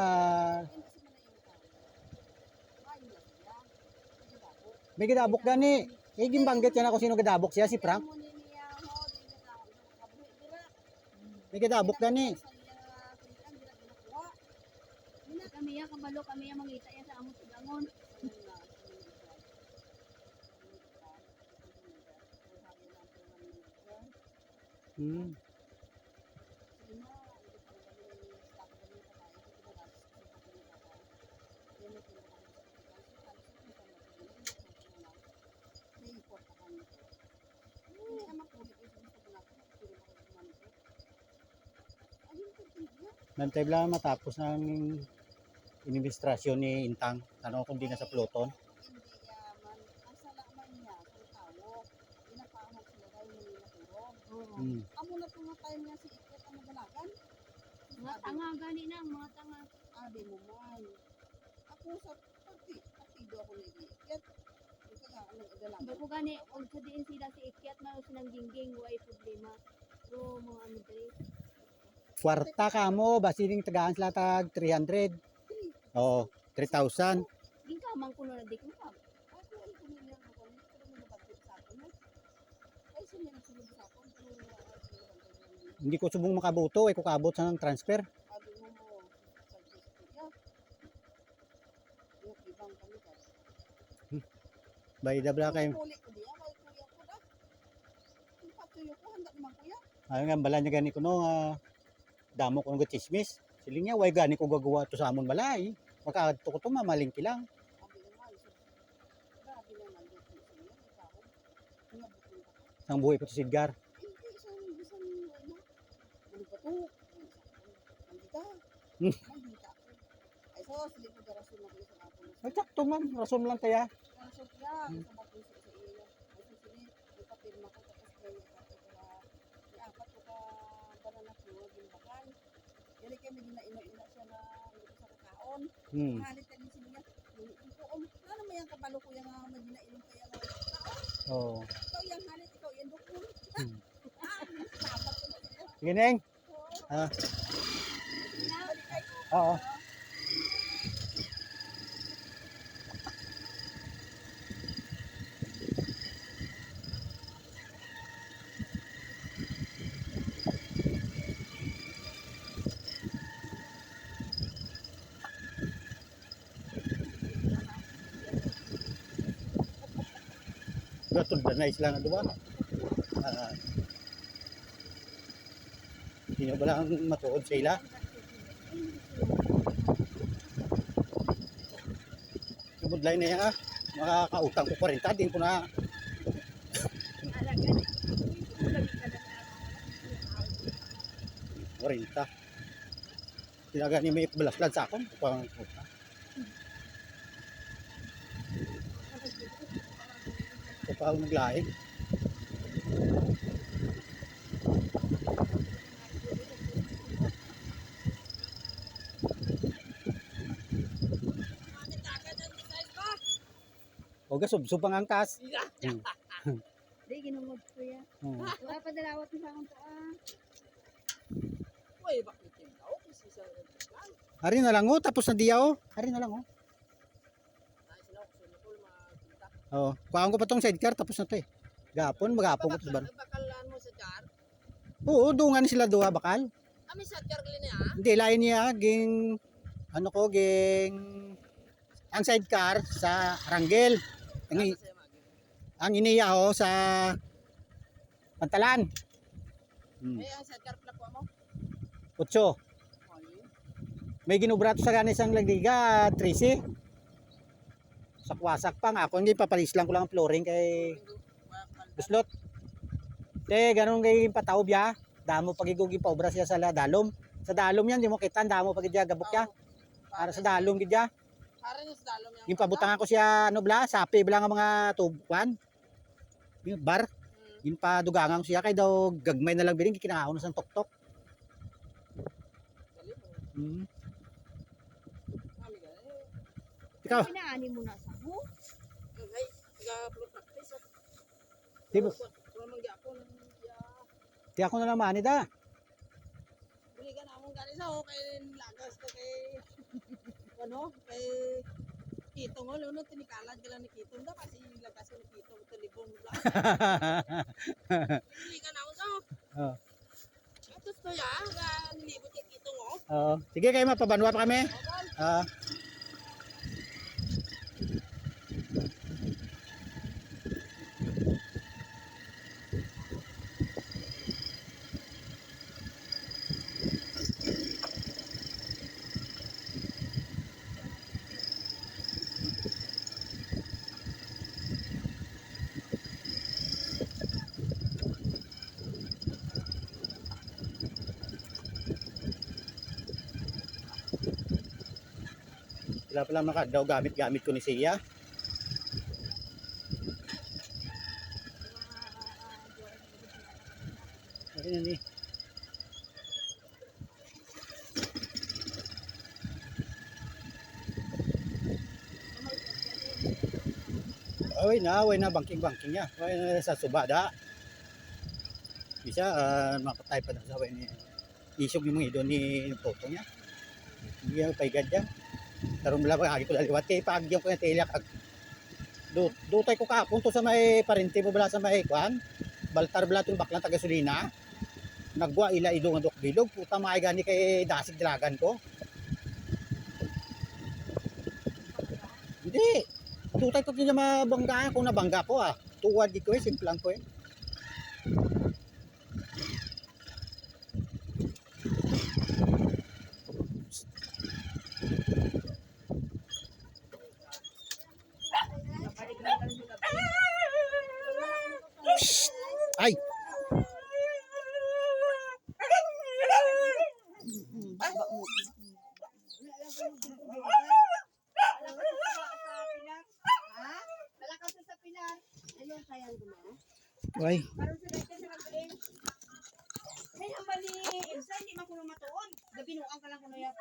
may gadabok gani. Eh gimbangget yan ako sino gadabok siya si Frank. May gadabok gani. Kami ya kabalo kami ya mangita ya sa amot sigangon. Bantay bla matapos ng administrasyon ni Intang. Tanong kung di na sa Pluton. Amo na tunga tayo niya si Iket ang magalagan. Mga tanga gani na mga tanga. Abi mo man. Ako sa partido ako ni Iket. Ika nga ang nagdalagan. Bago gani og sa diin sila si Ikyat mao sinang gingging way problema. Pero mga amidre. Kwarta ka mo, basiling tagaan sila tag 300. Oo, 3,000. Gingkamang kuno na dik mo ka. Ako ay kumilang ako ni pero may nabagit sa akin. Ay siya nagsunod sa akin pero Hindi ko subong makabuto, ay kukabot sa ng transfer. abi mo sa district ya. Yung ibang kami ka. Bayda bla kay. Kulit ko diya, kay kuya ko da. Yung patuyo ko handa naman kuya. Ay nga bala niya gani ko no damo ko ng chismis. Siling niya way gani ko gagawa to sa amon balay. Makaadto ko to mamalingki lang. Abi naman. Grabe naman yung siya. Ikaw. Nga bukod ka. Ang buhay pa to si Edgar. Hindi isang ano. Ano ba to? Mandita. Hmm. Mandita. Ay so, sili ko garasyon na kayo sa ako. Ay, sakto man. Rason lang tayo. Masok lang. Sa mapuso sa iyo. Ay, susunod. Ipapirma ko tapos kaya may apat ko ka banana flow yung bakal. Dili kami ginaino-ina siya na hindi ko sa kakaon. Hmm. Halit ka din siya. Ano mo yung kabalo ko yung maginailong kaya nga. Oo. Ikaw yung halit, ikaw yung dukul. Hmm. Sabat ko na siya. Sige, Neng. Ah. Oo. Gatod na isla na duwa. Hindi nyo ba lang matuod sa ila? Ibudlay na yan makakautang ko 40, din ko na 40. Tinaga ni may balaslan sa akon. Pang kapag naglaing. O gasub-sub ang angkas. Di, ginungod ko yan. Wala pa dalawat sa akong to Uy, bakit yung tao? Kasi sa lang. Hari na lang tapos na diya Hari na lang Ay, sila ako sa Nicole, makita. Oh, kuhaan ko pa tong sidecar tapos na to eh. Magapon ko to bar. Bakalan mo sa jar? Oo, dungan sila duha bakal. Kami sa jar gali niya. Hindi lain niya ging ang sidecar sa Rangel. Ang iniya sa Pantalan. Ang sa jar pala mo? 8. May ginubrato sa ganis ang Lagdiga 13. Sakwasak pa nga ako hindi papalis lang ko lang ang flooring kay Buslot. Te ganun kay pataob ya. Damo pagigugi pa obra siya sa dalom. Sa dalom yan di mo kita damo pag diya gabok ya. Para sa dalom gid ya. Para sa dalom yan. Yung pabutang ako siya sapi bala nga mga tubuan. Yung bar. Yung padugangan ko siya kay daw gagmay na lang biling kinahon sa tok-tok. Ikaw, Pinaani mo na sa ho. Ay, ga-pro practice. di ba? Kung manggi ako nang Di ako na naman da. buli ka na akong ganis ako kay lagas ka kay kay Kitong no tinikalan ka lang ni Kitong da kasi lagas ko ni Kitong talibong lang. Buli ka na ako sa. Oh. Tapos to ya, nilibot yung Kitong Sige kayo mapabanwa pa kami. Wala pala makadaw gamit ko ni Siya. Ayun ni. Away na banking niya. Away na sa subada. Bisa makatay pa na sa away ni isog ni mga idon ni toto niya. Hindi ang paigad niya. Tarong bala pag ko laliwat kay paagyan ko yung tilak ag dutay ko kapunto sa may parente mo bala sa may kwan baltar bala tong baklang taga Sulina nagwa ila idong andok bilog puta maay gani kay dasig dilagan ko hindi dutay ko kanya mabangga kung nabangga ko tuwad di ko simple lang ko Ay! Why? Karon sa dito sa nagdaing. May hambal ni Elsa, hindi man kuno matuon. Gabinuang ka lang kuno ya.